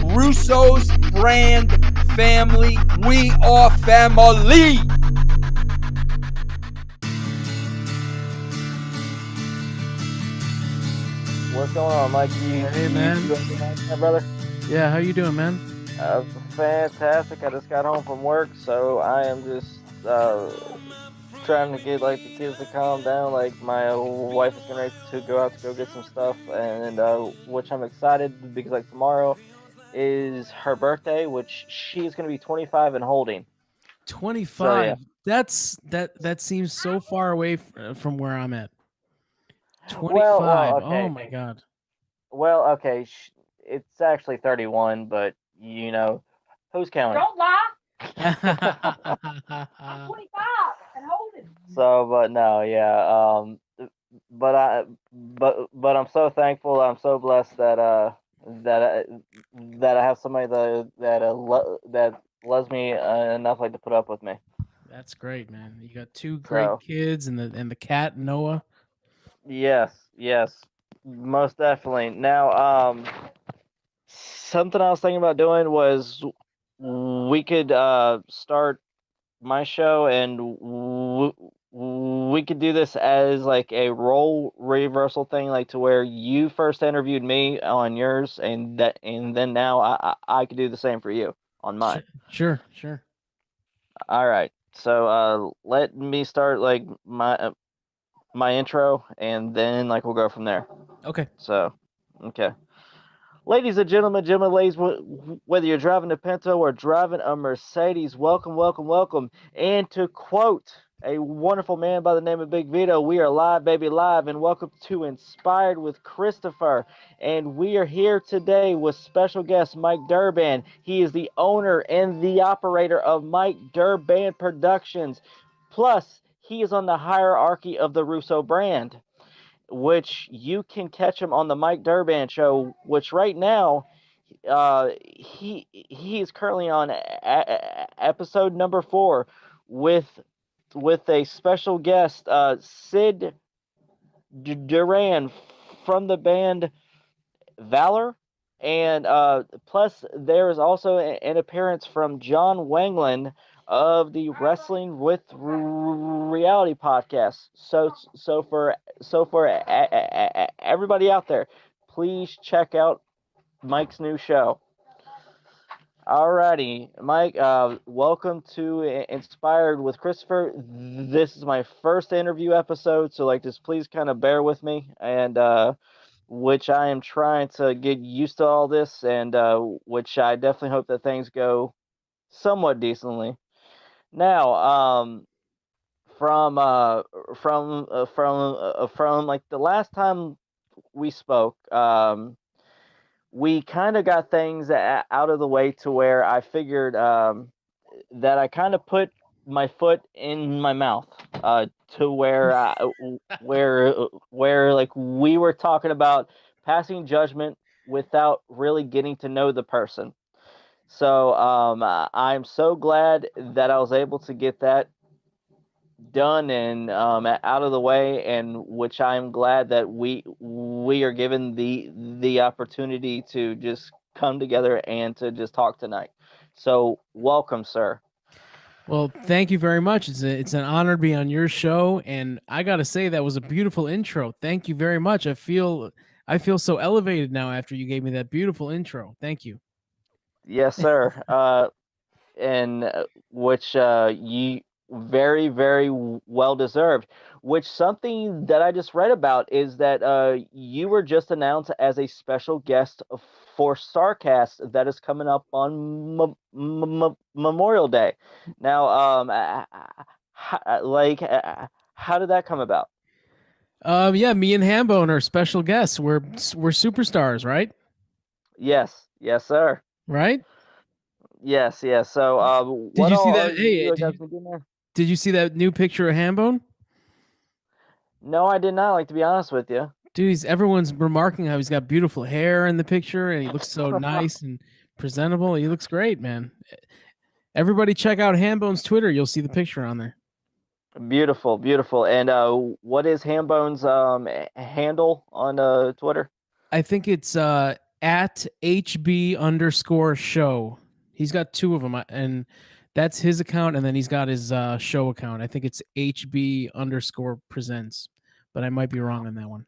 Russos brand family. We are family. What's going on, Mike? Hey, man. You doing nice, my brother? Yeah, how you doing, man? Fantastic. I just got home from work, so I am just trying to get like the kids to calm down. Like my wife is getting ready to go out to go get some stuff, and which I'm excited because like tomorrow is her birthday, which she's gonna be 25 and holding. 25. So, yeah. That seems so far away from where I'm at. 25. Well, okay. Oh my god. Well, okay. It's actually 31, but you know, who's counting? Don't lie. I'm 25 and holding. So, but no, yeah. But I'm so thankful. I'm so blessed that I have somebody that loves me enough like to put up with me. That's great, man. You got two great So, kids and the cat Noah. yes, most definitely. Now, something I was thinking about doing was we could start my show and we could do this as like a role reversal thing, like to where you first interviewed me on yours, and then now I could do the same for you on mine. Sure. All right, so let me start like my intro, and then like we'll go from there. Okay. So, okay. Ladies and gentlemen, ladies, whether you're driving a Pinto or driving a Mercedes, welcome. And to quote a wonderful man by the name of Big Vito, we are live, baby, live, and welcome to Inspired with Christopher. And we are here today with special guest Mike Durband. He is the owner and the operator of Mike Durband Productions. Plus, he is on the hierarchy of the Russo brand, which you can catch him on the Mike Durband show, which right now he is currently on episode number 4 with a special guest, Sid Duran from the band Valor, and plus there is also an appearance from John Wanglin of the Wrestling with Reality podcast. So for everybody out there, please check out Mike's new show. Alrighty, Mike, welcome to Inspired with Christopher. This is my first interview episode, so like just please kind of bear with me, and which I am trying to get used to all this, and which I definitely hope that things go somewhat decently. Now, from like the last time we spoke, we kind of got things out of the way to where I figured that I kind of put my foot in my mouth, to where where like we were talking about passing judgment without really getting to know the person. So I'm so glad that I was able to get that done and out of the way, and which I'm glad that we are given the opportunity to just come together and to just talk tonight. So welcome, sir. Well, thank you very much. It's an honor to be on your show, and I got to say that was a beautiful intro. Thank you very much. I feel so elevated now after you gave me that beautiful intro. Thank you. Yes, sir. And which you very well deserved. Which something that I just read about is that you were just announced as a special guest for Starcast that is coming up on Memorial Day. Now, how did that come about? Yeah, me and Hambone are special guests. We're superstars, right? Yes, sir. Right? Yes. So, Did what you see all that? are Hey, you guys been doing there? did you see that new picture of Hambone? No, I did not. Like, to be honest with you. Dude, everyone's remarking how he's got beautiful hair in the picture, and he looks so nice and presentable. He looks great, man. Everybody check out Hambone's Twitter. You'll see the picture on there. Beautiful. And what is Hambone's handle on Twitter? I think it's at HB_show. He's got two of them, and that's his account, and then he's got his show account. I think it's HB_presents, but I might be wrong on that one.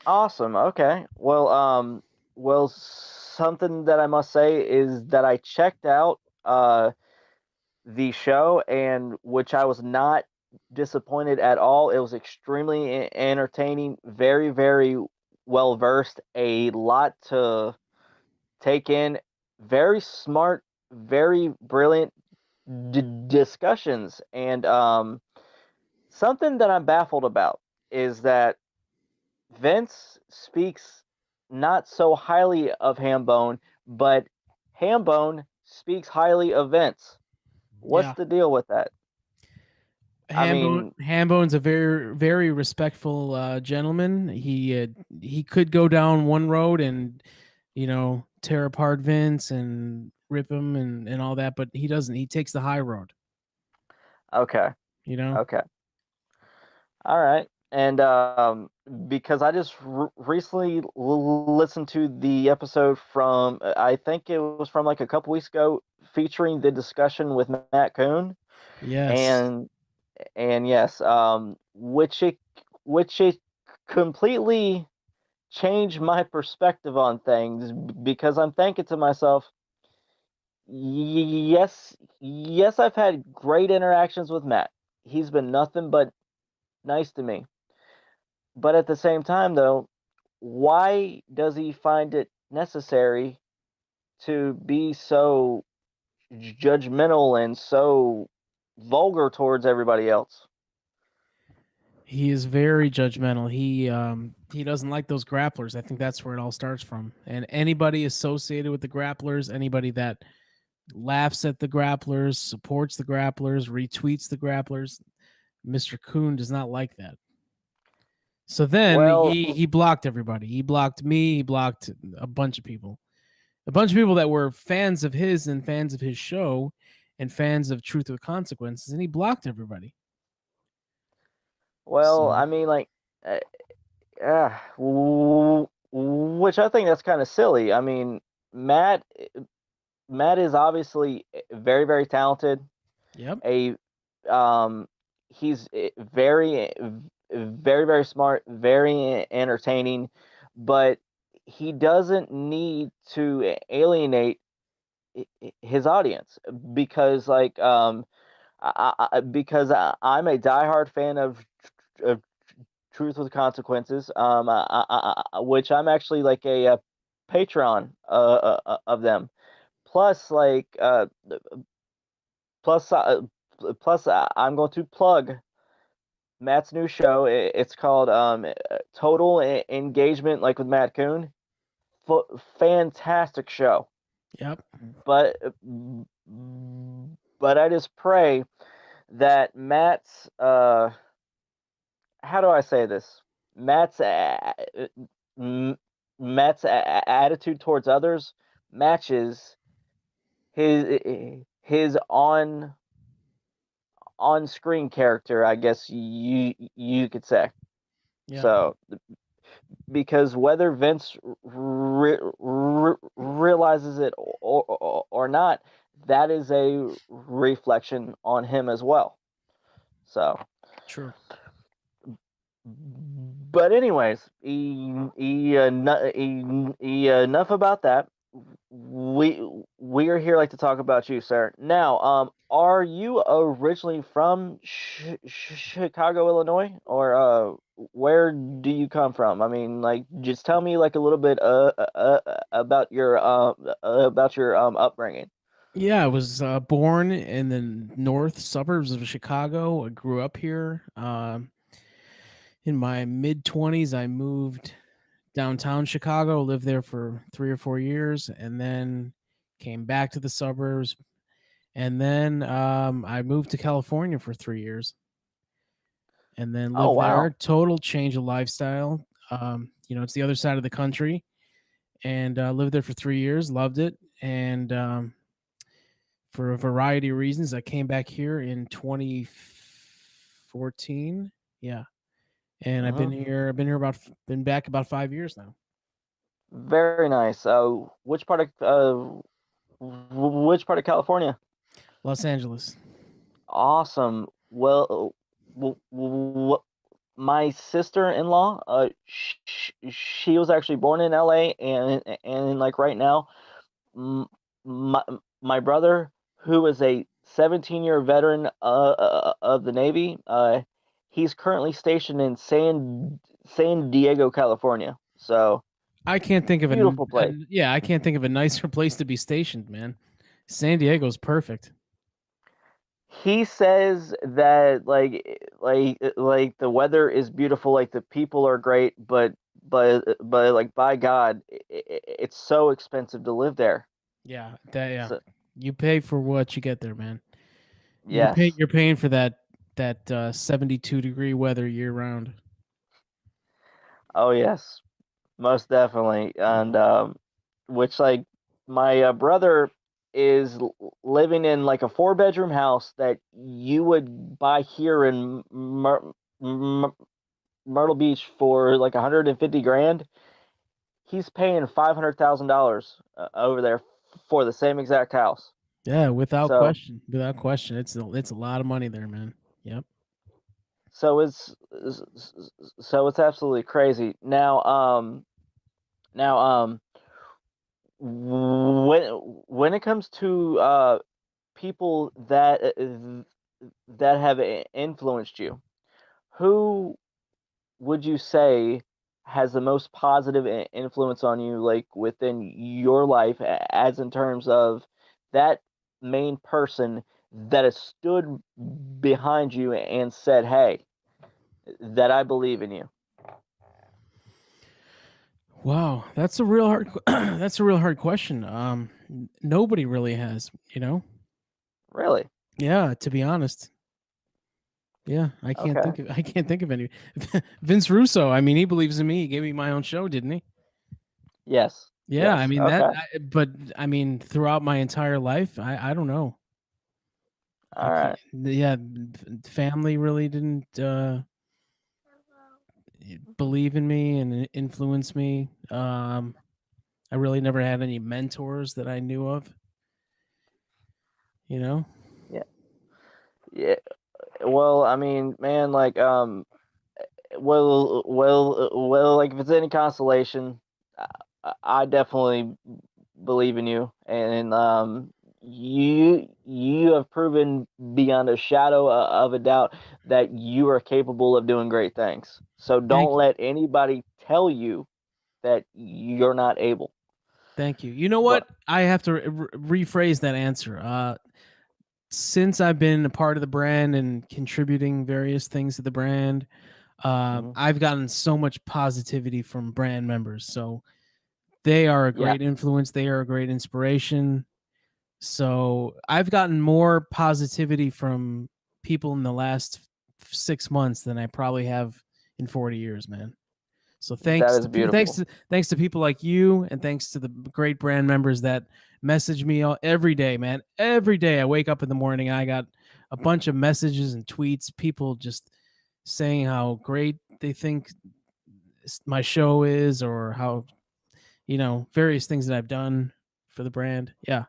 Awesome. Okay. Well, something that I must say is that I checked out the show, and which I was not disappointed at all. It was extremely entertaining, very, very well versed, a lot to take in, very smart, very brilliant discussions, and something that I'm baffled about is that Vince speaks not so highly of Hambone, but Hambone speaks highly of Vince. What's Yeah. the deal with that? I mean, Hambone's a very, very respectful gentleman. He could go down one road and, tear apart Vince and rip him and all that, but he doesn't. He takes the high road. okay, You know. okay, all right. And because I just recently listened to the episode from, I think it was from like a couple weeks ago, featuring the discussion with Matt Coon, Yes. and yes, which it completely changed my perspective on things, because I'm thinking to myself, yes, I've had great interactions with Matt. He's been nothing but nice to me. But at the same time, though, why does he find it necessary to be so judgmental and so vulgar towards everybody else? He is very judgmental. He doesn't like those grapplers. I think that's where it all starts from. And anybody associated with the grapplers, anybody that laughs at the grapplers, supports the grapplers, retweets the grapplers, Mr. Coon does not like that. So then Well, he blocked everybody. He blocked me. He blocked a bunch of people. A bunch of people that were fans of his and fans of his show and fans of Truth with Consequences, and he blocked everybody. So I mean, like, uh, which I think that's kind of silly. I mean, Matt Matt is obviously very, very talented. yep. A He's very, very, very smart, very entertaining, but he doesn't need to alienate his audience, because I'm a diehard fan of Truth with Consequences, which I'm actually like a patron of them. Plus, plus, uh, I'm going to plug Matt's new show. It's called Total Engagement, like with Matt Coon. Fantastic show. Yep. But I just pray that Matt's how do I say this? Matt's Matt's attitude towards others matches his on screen character, I guess you could say. Yeah. So, because whether Vince realizes it or not, that is a reflection on him as well. So, True. but anyways, enough about that. We are here like to talk about you, sir. Now, are you originally from Chicago, Illinois, or where do you come from? I mean, like, just tell me like a little bit about your upbringing. Yeah, I was born in the north suburbs of Chicago. I grew up here. In my mid-20s, I moved downtown Chicago, lived there for 3 or 4 years, and then came back to the suburbs. And then I moved to California for 3 years, and then Oh, lived there. wow. Total change of lifestyle. It's the other side of the country, and lived there for 3 years. Loved it, and for a variety of reasons, I came back here in 2014. Yeah, and I've been Mhm. here. Been back about 5 years now. Very nice. Which part of California? Los Angeles. Awesome. Well, my sister-in-law, she was actually born in LA, and like right now, m- my my brother, who is a 17-year veteran of the Navy, he's currently stationed in San Diego, California. So I can't think of beautiful place. yeah, I can't think of a nicer place to be stationed, man. San Diego's perfect. He says that like the weather is beautiful, like the people are great, but like by God, it's so expensive to live there. Yeah, yeah. So, You pay for what you get there, man. yes. You're paying for that 72-degree weather year round. Oh yes, most definitely. And which like my brother is living in like a four-bedroom house that you would buy here in Myrtle Beach for like 150 grand. He's paying $500,000 over there for the same exact house. Yeah, without So question. Without question. It's a lot of money there, man. Yep. so it's absolutely crazy. Now when it comes to people that have influenced you, who would you say has the most positive influence on you, like within your life, as in terms of that main person that has stood behind you and said, "Hey, that I believe in you." Wow, that's a real hard that's a real hard question. Nobody really has, you know? Really? Yeah, to be honest. Yeah, Okay. I can't think of any. Vince Russo, I mean, he believes in me. He gave me my own show, didn't he? Yes. Yeah, I Yes. mean Okay. but I mean throughout my entire life, I don't know. I All can't right. yeah, family really didn't believe in me and influence me. I really never had any mentors that I knew of, you know? Yeah. Yeah. Well, I mean, man, like like if it's any consolation, I definitely believe in you, and you have proven beyond a shadow of a doubt that you are capable of doing great things. So Thank don't let anybody tell you that you're not able. Thank you. You know But what? I have to rephrase that answer. Since I've been a part of the brand and contributing various things to the brand, mhm, I've gotten so much positivity from brand members. So they are a yeah, great influence. They are a great inspiration. So I've gotten more positivity from people in the last 6 months than I probably have in 40 years, man. So that is beautiful. thanks to people like you, and thanks to the great brand members that message me every day, man. Every day I wake up in the morning, I got a bunch of messages and tweets, people just saying how great they think my show is, or how various things that I've done for the brand. Yeah,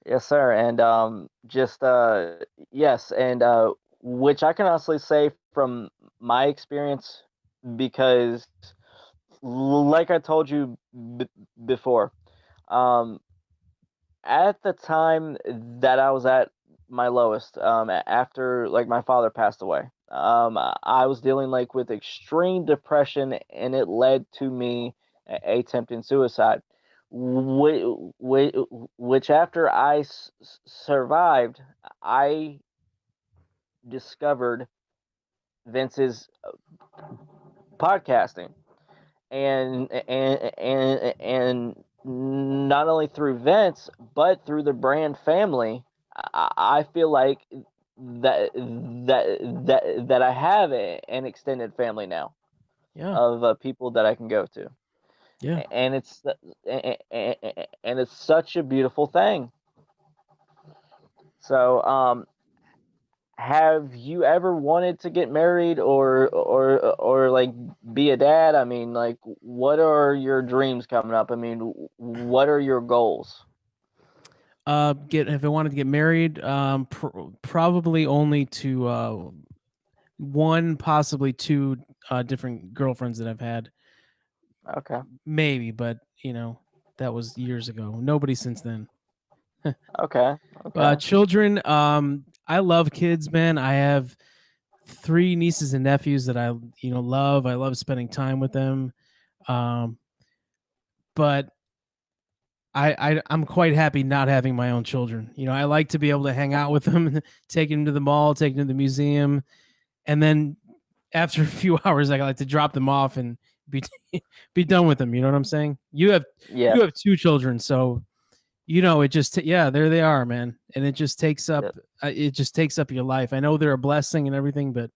Yes, sir. And just yes, and which I can honestly say from my experience, because like I told you before, um, at the time that I was at my lowest, after like my father passed away, I was dealing like with extreme depression, and it led to me attempting suicide. Which after I survived, I discovered Vince's podcasting, and not only through Vince but through the brand family, I feel like that I have an extended family now yeah, of people that I can go to, yeah. and it's such a beautiful thing. So have you ever wanted to get married or like be a dad? I mean, like, what are your dreams coming up? I mean, what are your goals? Get if I wanted to get married, probably only to one, possibly two different girlfriends that I've had, Okay. maybe, but that was years ago. Nobody since then. Okay. Okay. Children, I love kids, man. I have three nieces and nephews that I love. I love spending time with them. But I'm quite happy not having my own children. I like to be able to hang out with them, take them to the mall, take them to the museum, and then after a few hours, I like to drop them off and be be done with them. You know what I'm saying? You have Yeah. two children, so it just yeah, there they are, man, and it just takes up Yeah. your life. I know they're a blessing and everything, but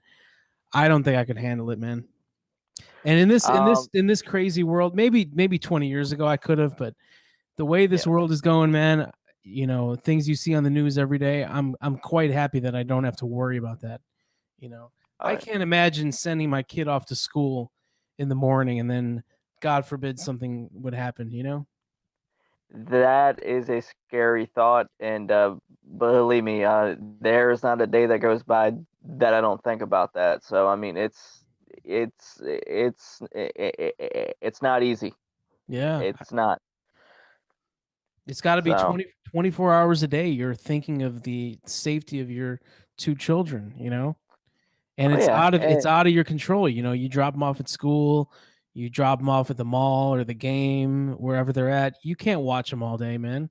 I don't think I could handle it, man. And in this Um. crazy world, maybe 20 years ago I could have, but the way this Yeah. world is going, man, things you see on the news every day, I'm quite happy that I don't have to worry about that. All I right. can't imagine sending my kid off to school in the morning and then God forbid something would happen. That is a scary thought, and believe me, there is not a day that goes by that I don't think about that. So I mean, it's not easy. Yeah. It's not. It's got to be So 24 hours a day you're thinking of the safety of your two children. And oh yeah, it's and out of your control. You drop them off at school, you drop them off at the mall or the game, wherever they're at. You can't watch them all day, man.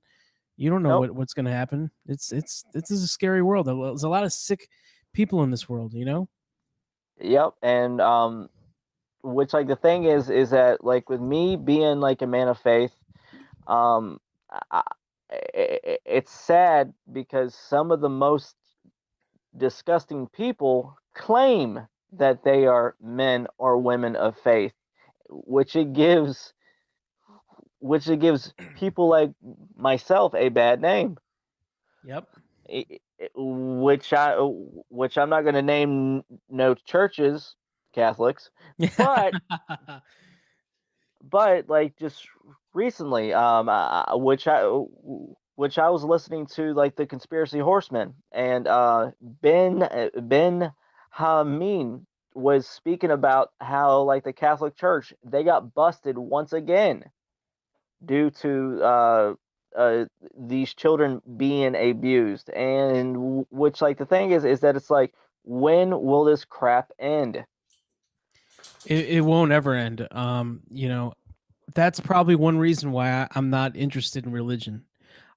You don't know nope, what's going to happen. This is a scary world. There's a lot of sick people in this world. yep, and which like the thing is that like with me being like a man of faith, um, I, it's sad because some of the most disgusting people claim that they are men or women of faith, which it gives people like myself a bad name. Yep. Which I'm not going to name no churches, Catholics, but like just recently, which I was listening to like the Conspiracy Horsemen, and Ben Hameen was speaking about how like the Catholic Church they got busted once again due to these children being abused, and which like the thing is that it's like when will this crap end? It won't ever end. That's probably one reason why I'm not interested in religion.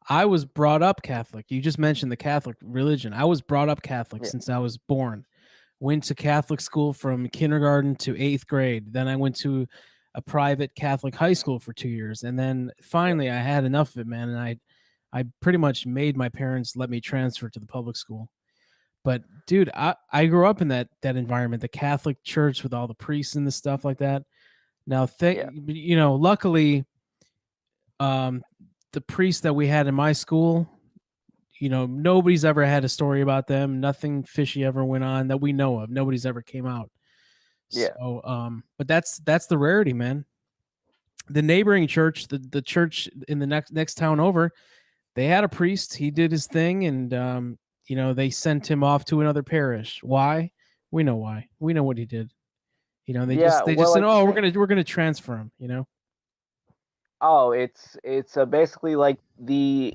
I was brought up Catholic. You just mentioned the Catholic religion. I was brought up Catholic Yeah, since I was born. Went to Catholic school from kindergarten to 8th grade. Then I went to a private Catholic high school for 2 years. And then yeah, finally I had enough of it, man. And I pretty much made my parents let me transfer to the public school. But dude, I grew up in that environment, the Catholic church with all the priests and the stuff like that. Now, yeah, luckily, um, the priests that we had in my school, nobody's ever had a story about them. Nothing fishy ever went on that we know of. Nobody's ever came out. yeah, So, but that's the rarity, man. The neighboring church, the church in the next town over, they had a priest. He did his thing, and they sent him off to another parish. Why? We know why. We know what he did. They yeah. just Well, said, like the "Oh, thing, we're gonna transfer him." oh, it's basically like the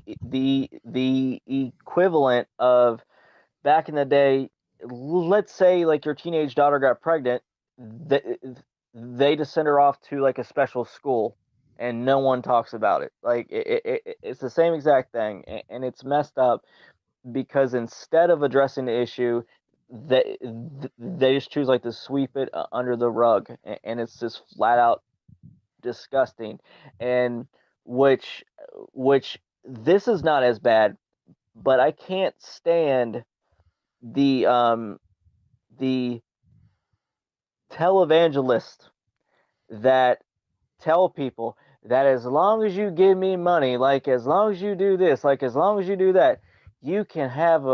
equivalent of back in the day. Let's say like your teenage daughter got pregnant, they, they just send her off to like a special school, and no one talks about it. Like it's the same exact thing, and it's messed up because instead of addressing the issue, they they just choose like to sweep it under the rug, and it's just flat out disgusting. And which which this is not as bad, but I can't stand the televangelists that tell people that as long as you give me money, like as long as you do this, like as long as you do that, you can have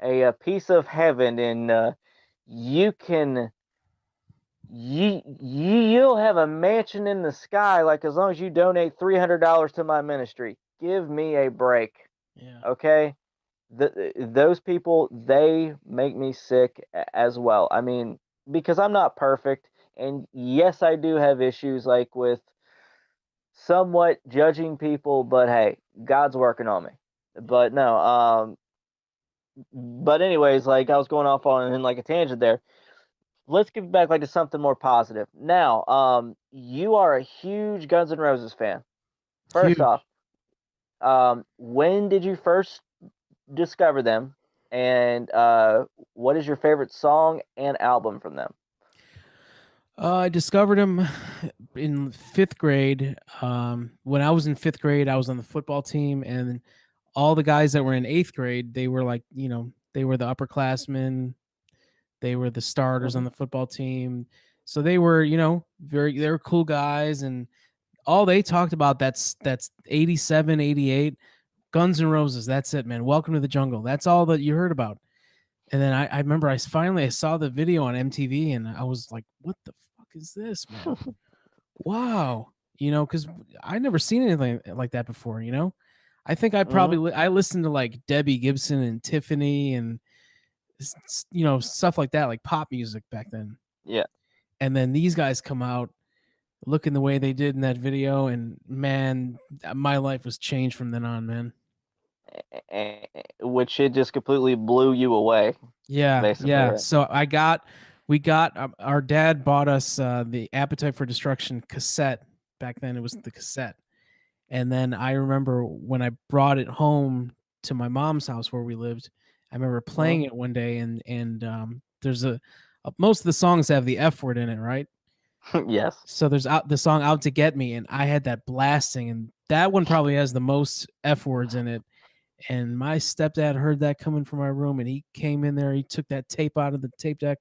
a piece of heaven, and you can you'll have a mansion in the sky, like, as long as you donate $300 to my ministry. Give me a break. Yeah. Okay, those people, they make me sick as well. I mean, because I'm not perfect, and yes, I do have issues, like, with somewhat judging people, but hey, God's working on me. But no, but anyways, like, I was going off on in like a tangent there. Let's get back, like, to something more positive. Now, you are a huge Guns N' Roses fan. First Huge. off, when did you first discover them, and what is your favorite song and album from them? I discovered him in 5th grade. When I was in 5th grade, I was on the football team, and all the guys that were in 8th grade, they were like, they were the upperclassmen. They were the starters Hmm. on the football team. So they were, they were cool guys. And all they talked about, that's 87, 88, Guns N' Roses. That's it, man. Welcome to the Jungle. That's all that you heard about. And then I remember I saw the video on MTV, and I was like, what the fuck is this, man? Wow. Because I never seen anything like that before, I think Hmm. I listened to like Debbie Gibson and Tiffany and stuff like that, like pop music back then. Yeah. And then these guys come out looking the way they did in that video, and man, my life was changed from then on, man. Which it just completely blew you away, Yeah, basically, yeah. right? So we got our dad bought us the Appetite for Destruction cassette. Back then it was the cassette. And then I remember when I brought it home to my mom's house where we lived, I remember playing it one day, and there's most of the songs have the F word in it, right? Yes. So there's the song "Out to Get Me," and I had that blasting, and that one probably has the most F words in it. And my stepdad heard that coming from my room, and he came in there. He took that tape out of the tape deck,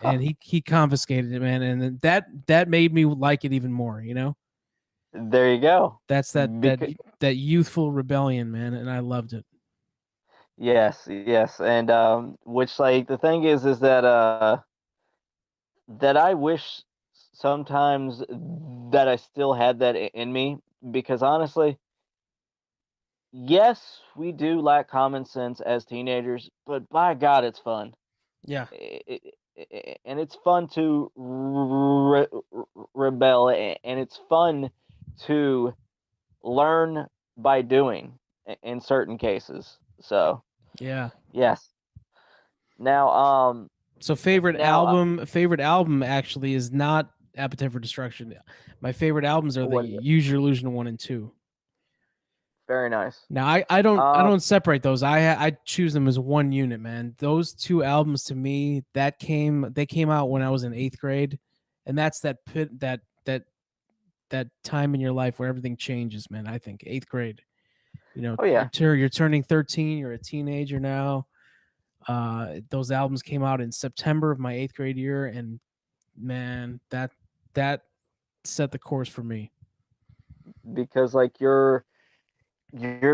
and he confiscated it, man. And then that made me like it even more. There you go. That's Because that youthful rebellion, man, and I loved it. yes, yes, and which, like, the thing is that I wish sometimes that I still had that in me, because honestly, yes, we do lack common sense as teenagers, but by God, it's fun. Yeah, And it's fun to rebel, and it's fun to learn by doing in certain cases. So, yeah. yes. Now, So now, favorite album actually is not Appetite for Destruction. My favorite albums are the what is it? Use Your Illusion 1 and 2. Very nice. Now I Um, don't separate those. I choose them as one unit, man. Those two albums to me they came out when I was in 8th grade, and that's that time in your life where everything changes, man. I think 8th grade. oh yeah, You're turning 13. You're a teenager now. Those albums came out in September of my 8th grade year, and man, that set the course for me. because, like, you're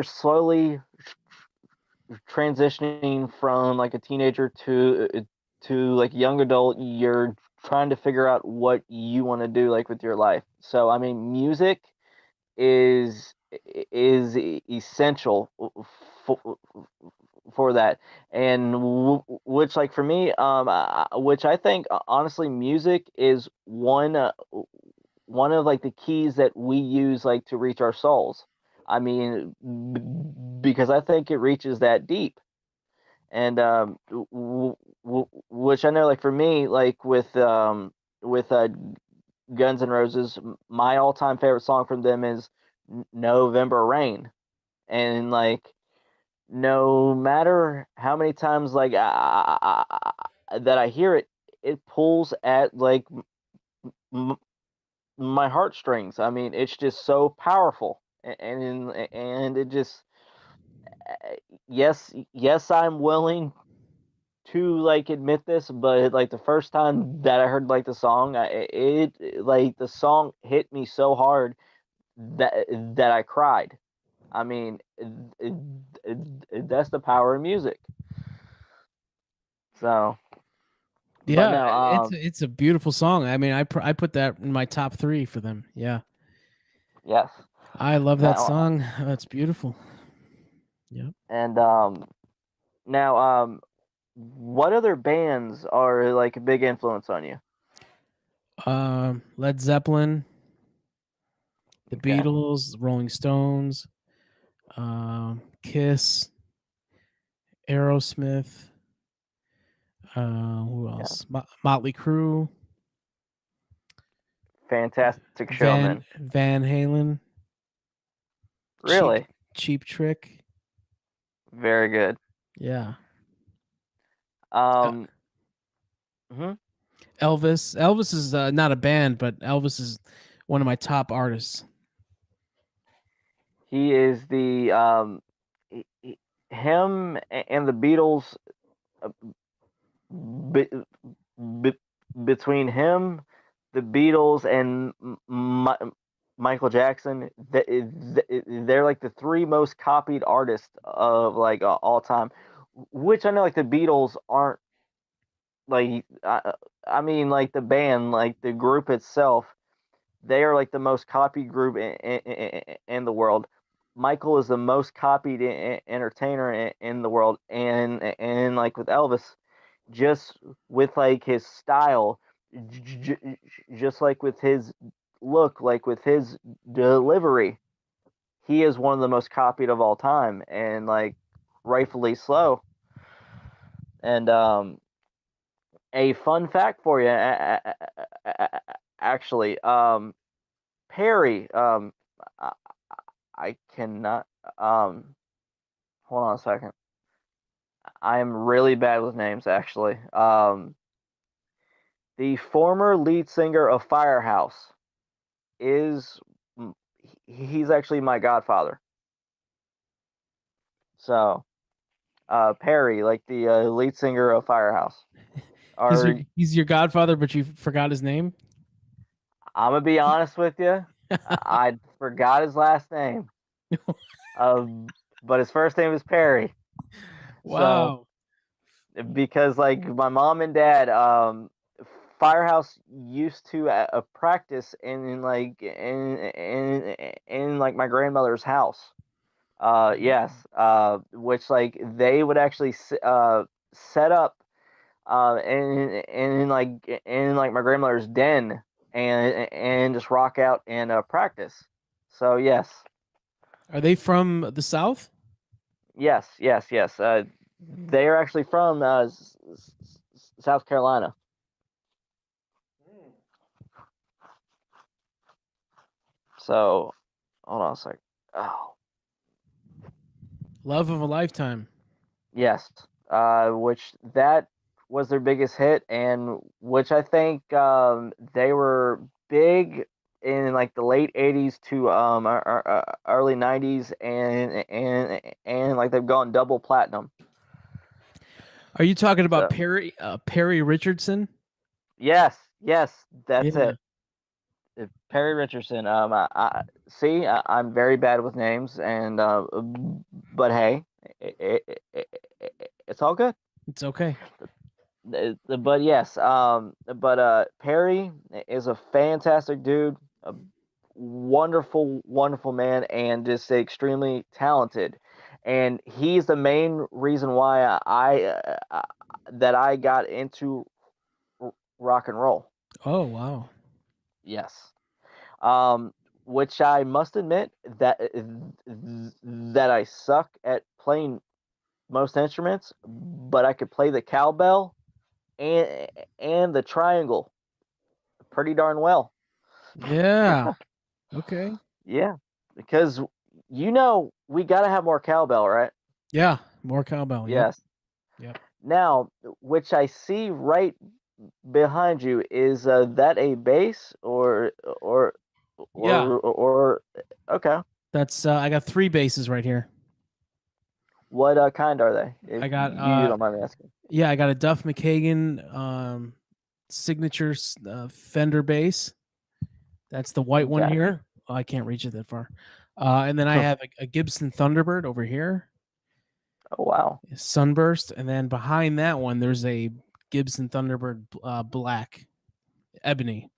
slowly transitioning from, like, a teenager to like young adult. You're trying to figure out what you want to do, like, with your life. So I mean, music is essential for, for that, and which, like, for me, which I think, honestly, music is one of, like, the keys that we use, like, to reach our souls. I mean, because I think it reaches that deep. And which I know, like, for me, like, with Guns N' Roses, my all-time favorite song from them is November Rain. And, like, no matter how many times, like, that I hear it, it pulls at, like, m- my heartstrings. I mean, it's just so powerful, and it just, yes, yes, I'm willing to, like, admit this, but, like, the first time that I heard, like, the song, like, the song hit me so hard that I cried. I mean, that's the power of music. So, Yeah, no, it's a beautiful song. I mean, I put that in my top 3 for them. Yeah, yes. I love that Now, song. That's beautiful. Yep. and now, what other bands are like a big influence on you? Led Zeppelin, the Okay. Beatles, Rolling Stones, Kiss, Aerosmith. Who Yeah. else? Motley Crue, Fantastic Showman. Van Halen, Cheap Really? Cheap Trick. Very good. Yeah. Um, mhm. Elvis is not a band, but Elvis is one of my top artists. He is the him and the Beatles. Be, be, Between him, the Beatles, and Michael Jackson, they're like the 3 most copied artists of like all time. Which I know, like the Beatles aren't like. I mean, like the band, like the group itself, they are like the most copied group in the world. Michael is the most copied entertainer in the world, and like with Elvis, just with like his style, just like with his look, like with his delivery, he is one of the most copied of all time, and like rightfully so. And a fun fact for you, actually, Perry, I, I cannot, hold on a second. I am really bad with names, actually. The former lead singer of Firehouse is, he's actually my godfather. So, Perry, like the lead singer of Firehouse. He's your godfather, but you forgot his name. I'm gonna be honest with you, I forgot his last name. But his first name is Perry. Wow. So, because like my mom and dad, Firehouse used to practice in like my grandmother's house. Yes, which like they would actually set up in like my grandmother's den, and just rock out and practice. So yes, Are they from the South? yes. They are actually from South Carolina. So hold on a sec. Oh, Love of a Lifetime. yes. Which that was their biggest hit, and which I think they were big in like the late '80s to early '90s, and like they've gone double platinum. Are you talking about So Perry Richardson? yes, that's Yeah. it. Perry Richardson. I see. I'm very bad with names, and but hey, it's all good. It's okay. But yes, Perry is a fantastic dude, a wonderful man, and just extremely talented. And he's the main reason why that I got into rock and roll. Oh, wow. Yes. Which I must admit that I suck at playing most instruments, but I could play the cowbell and the triangle pretty darn well. Yeah. Okay. Yeah, because we got to have more cowbell, right? Yeah. More cowbell. Yep. Yes. Yep. Now, which I see right behind you, is that a bass Yeah. or okay? That's I got 3 basses right here. What kind are they? If I got you don't mind me asking. yeah, I got a Duff McKagan signature Fender bass. That's the white one Okay. here. Oh, I can't reach it that far. And then I have a Gibson Thunderbird over here. Oh wow. Sunburst, and then behind that one there's a Gibson Thunderbird black ebony.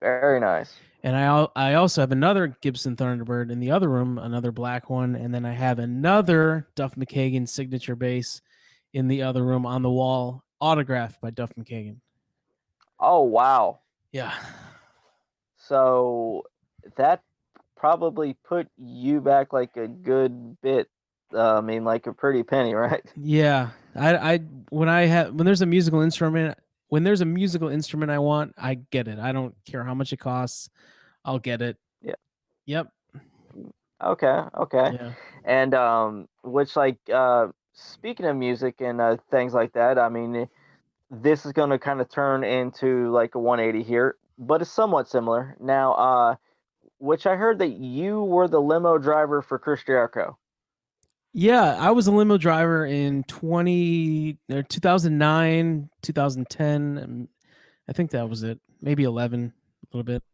Very nice. And I also have another Gibson Thunderbird in the other room, another black one, and then I have another Duff McKagan signature bass in the other room on the wall, autographed by Duff McKagan. Oh wow. Yeah. So that probably put you back like a good bit. I mean, like a pretty penny, right? Yeah. When there's a musical instrument I want, I get it. I don't care how much it costs. I'll get it. Yeah. Yep. Okay. Yeah. And which like speaking of music and things like that, I mean, this is going to kind of turn into like a 180 here, but it's somewhat similar. Now, which I heard that you were the limo driver for Chris Jericho. Yeah, I was a limo driver in 2009, 2010. I think that was it. Maybe 11, a little bit.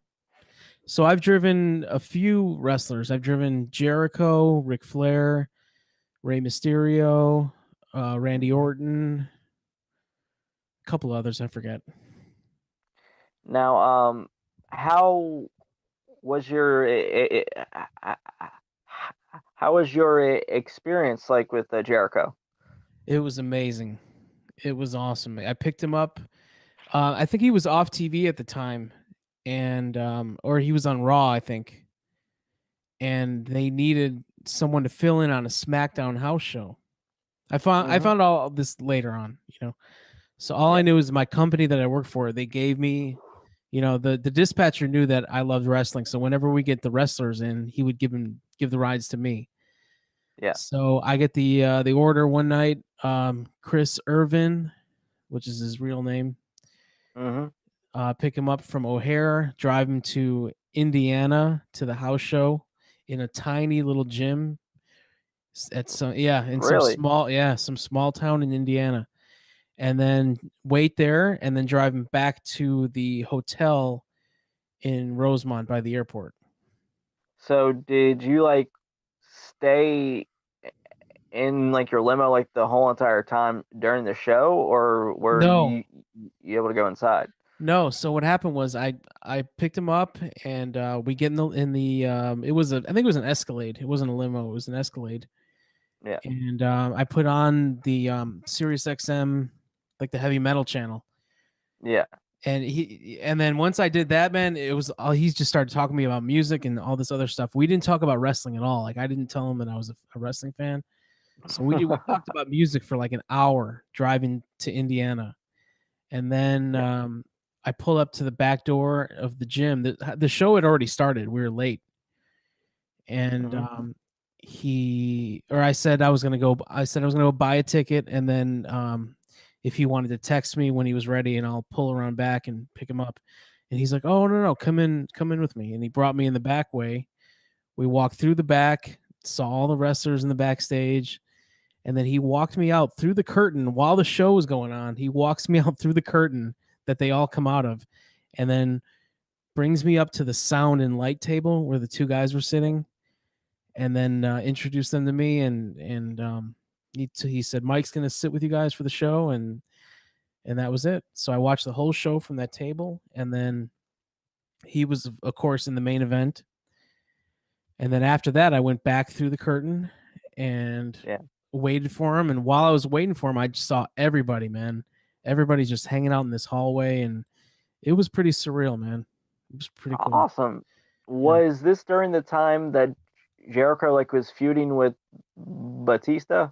So I've driven a few wrestlers. I've driven Jericho, Ric Flair, Rey Mysterio, Randy Orton, a couple others I forget. Now, how was your experience like with Jericho? It was amazing. It was awesome. I picked him up. I think he was off TV at the time, and or he was on Raw, I think. And they needed someone to fill in on a SmackDown house show. I found all this later on, So all I knew is my company that I work for, they gave me, the dispatcher knew that I loved wrestling. So whenever we get the wrestlers in, he would give the rides to me. Yeah. So I get the order one night. Chris Irvin, which is his real name. Pick him up from O'Hare, drive him to Indiana to the house show in a tiny little gym at some some small town in Indiana, and then wait there and then drive him back to the hotel in Rosemont by the airport. So did you like stay in like your limo like the whole entire time during the show, or were you able to go inside? No. So what happened was I picked him up and we get in the it was I think it was an Escalade. It wasn't a limo. It was an Escalade. Yeah. And I put on the Sirius XM, like the heavy metal channel. Yeah. And then once I did that, man, it was he just started talking to me about music and all this other stuff. We didn't talk about wrestling at all. Like I didn't tell him that I was a wrestling fan. So we talked about music for like an hour driving to Indiana. And then I pull up to the back door of the gym. The show had already started. We were late. And I said I was gonna go buy a ticket, and then if he wanted to text me when he was ready, and I'll pull around back and pick him up. And he's like, "Oh no, come in with me." And he brought me in the back way. We walked through the back, saw all the wrestlers in the backstage, and then he walked me out through the curtain while the show was going on. He walks me out through the curtain that they all come out of, and then brings me up to the sound and light table where the two guys were sitting, and then introduced them to me. And he said, "Mike's gonna sit with you guys for the show," and that was it. So I watched the whole show from that table, and then he was, of course, in the main event. And then after that, I went back through the curtain and waited for him. And while I was waiting for him, I just saw everybody, man. Everybody's just hanging out in this hallway, and it was pretty surreal, man. It was pretty cool. Awesome. Was this during the time that Jericho like was feuding with Batista?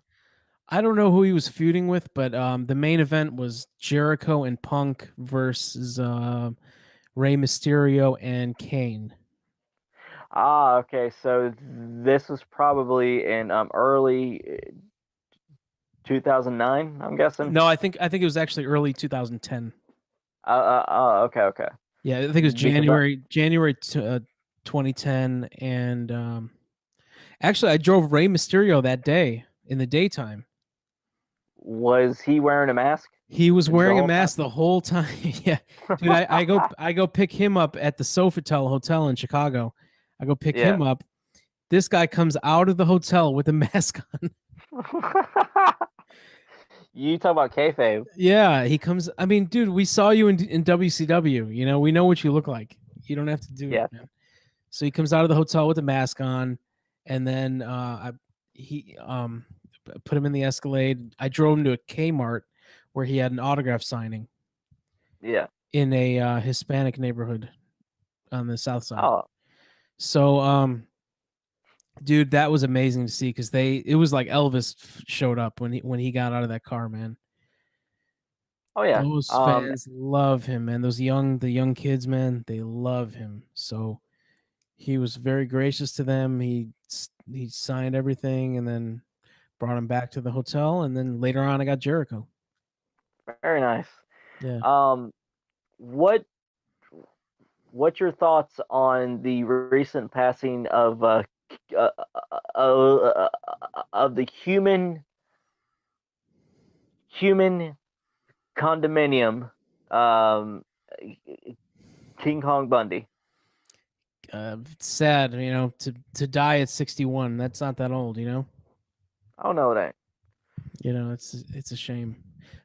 I don't know who he was feuding with, but the main event was Jericho and Punk versus Rey Mysterio and Kane. Ah, okay. So this was probably in early 2009, I'm guessing. No, I think it was actually early 2010. Okay. Yeah, I think it was January 2010, and actually I drove Rey Mysterio that day in the daytime. Was he wearing a mask? He was wearing a mask the whole time. Yeah, dude, I go pick him up at the Sofitel Hotel in Chicago. I go pick him up. This guy comes out of the hotel with a mask on. You talk about kayfabe. Yeah, he comes. I mean, dude, we saw you in WCW. You know, we know what you look like. You don't have to do Yeah. it, man. So he comes out of the hotel with a mask on, and then he put him in the Escalade. I drove him to a Kmart where he had an autograph signing Yeah. in a Hispanic neighborhood on the south side. Oh, So, dude, that was amazing to see because it was like Elvis showed up when he got out of that car, man. oh yeah. Those fans love him, man. The young kids, man, they love him. So he was very gracious to them. He signed everything and then brought him back to the hotel. And then later on, I got Jericho. Very nice. Yeah. What's your thoughts on the recent passing of uh, of the human condominium, um, King Kong Bundy? It's sad, you know, to die at 61. That's not that old, you know. Oh no, it ain't. You know, it's a shame.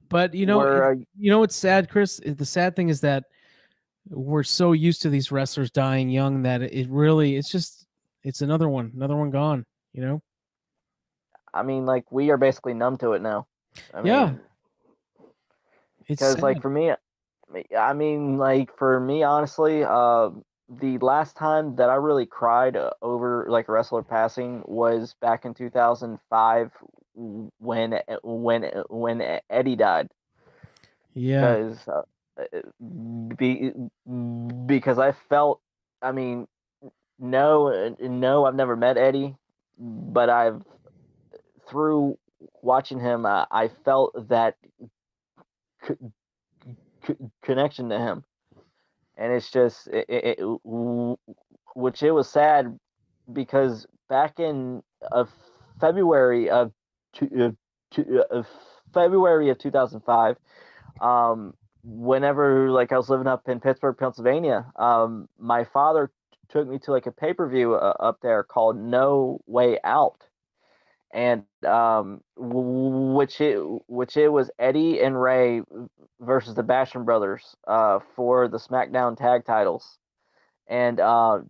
But you know, Where you know what's sad, Chris? The sad thing is that we're so used to these wrestlers dying young that it's another one gone, you know? I mean, like we are basically numb to it now. I Yeah. mean, It's because like sad. for me, I mean, like for me, honestly, the last time that I really cried over like a wrestler passing was back in 2005 when Eddie died. Yeah. Because be, because I felt, I mean, no, I've never met Eddie, but I've through watching him, I felt that c- connection to him, and it's just which it was sad because back in February of two, February of 2005, whenever like I was living up in Pittsburgh, Pennsylvania, my father took me to like a pay-per-view up there called No Way Out, and which it was Eddie and Ray versus the Basham Brothers for the SmackDown tag titles, and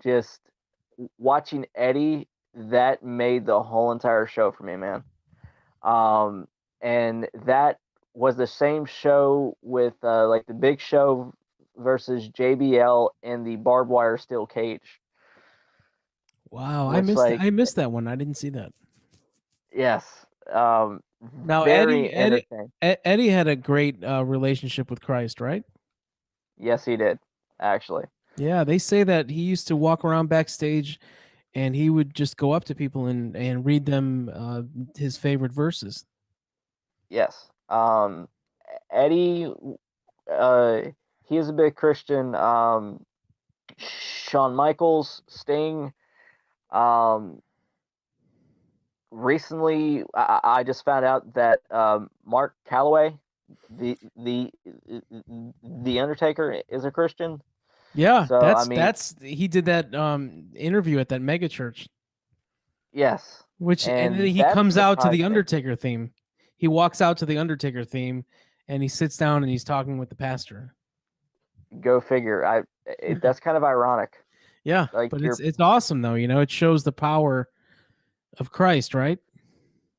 just watching Eddie, that made the whole entire show for me, man. Um, and that was the same show with like the Big Show versus JBL in the barbed wire steel cage, Wow, which like I missed that one. I didn't see that. yes, Now very entertaining. Eddie had a great relationship with Christ, right? Yes, he did actually. Yeah, they say that he used to walk around backstage and he would just go up to people and read them his favorite verses. Yes, Eddie, uh, he is a big Christian. Shawn Michaels, Sting. Um, Recently, I just found out that Mark Calloway, the the Undertaker, is a Christian. Yeah, So I mean, that's he did that interview at that mega church, yes, and then and he that comes out to the surprised me. Undertaker theme. He walks out to the Undertaker theme and he sits down and he's talking with the pastor. Go figure. That's kind of ironic. Yeah, Like but you're it's awesome though, you know, it shows the power of Christ, right?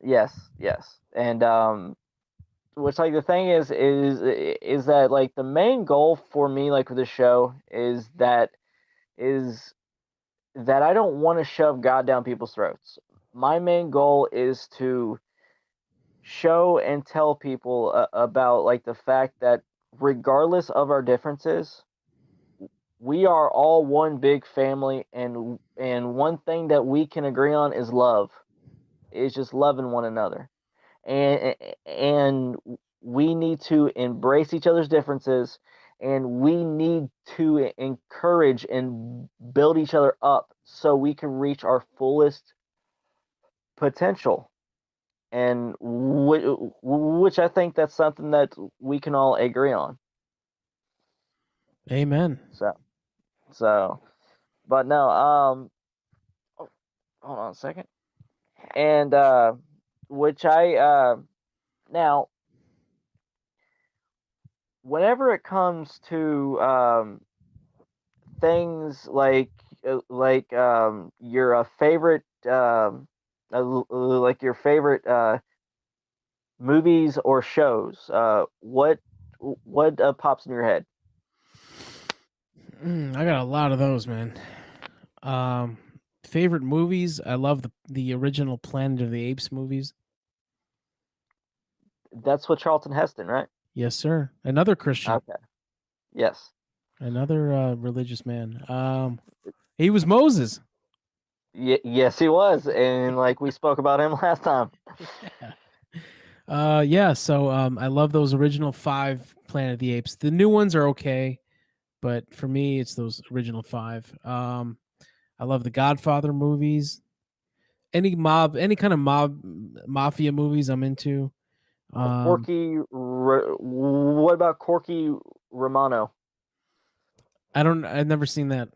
yes, yes, and which like the thing is that like the main goal for me like with the show is that I don't want to shove God down people's throats. My main goal is to show and tell people about like the fact that regardless of our differences, we are all one big family, and one thing that we can agree on is love. Is just loving one another. And we need to embrace each other's differences, and we need to encourage and build each other up so we can reach our fullest potential, and which I think that's something that we can all agree on. Amen. So but no, hold on a second. And which I now whenever it comes to things like your favorite like your favorite movies or shows, what pops in your head? I got a lot of those, man. Um, favorite movies? I love the original Planet of the Apes movies. That's with Charlton Heston, right? Yes, sir. Another Christian, Okay. Yes. another religious man. He was Moses. Yes, he was, and like we spoke about him last time. Yeah. So I love those original 5 Planet of the Apes. The new ones are okay, but for me, it's those original 5. I love the Godfather movies. Any kind of mafia movies I'm into. What about Corky Romano? I've never seen that.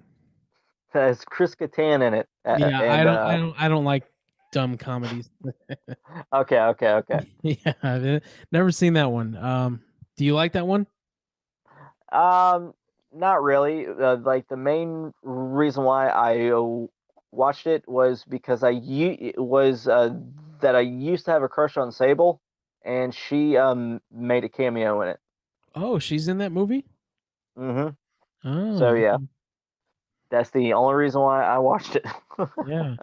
Has Chris Kattan in it, Yeah, and I don't like dumb comedies. okay. Yeah, I've never seen that one. Do you like that one? Not really. Like the main reason why I watched it was because that I used to have a crush on Sable, and she made a cameo in it. Oh, she's in that movie? Hmm. So Oh, yeah, okay. that's the only reason why I watched it. Yeah.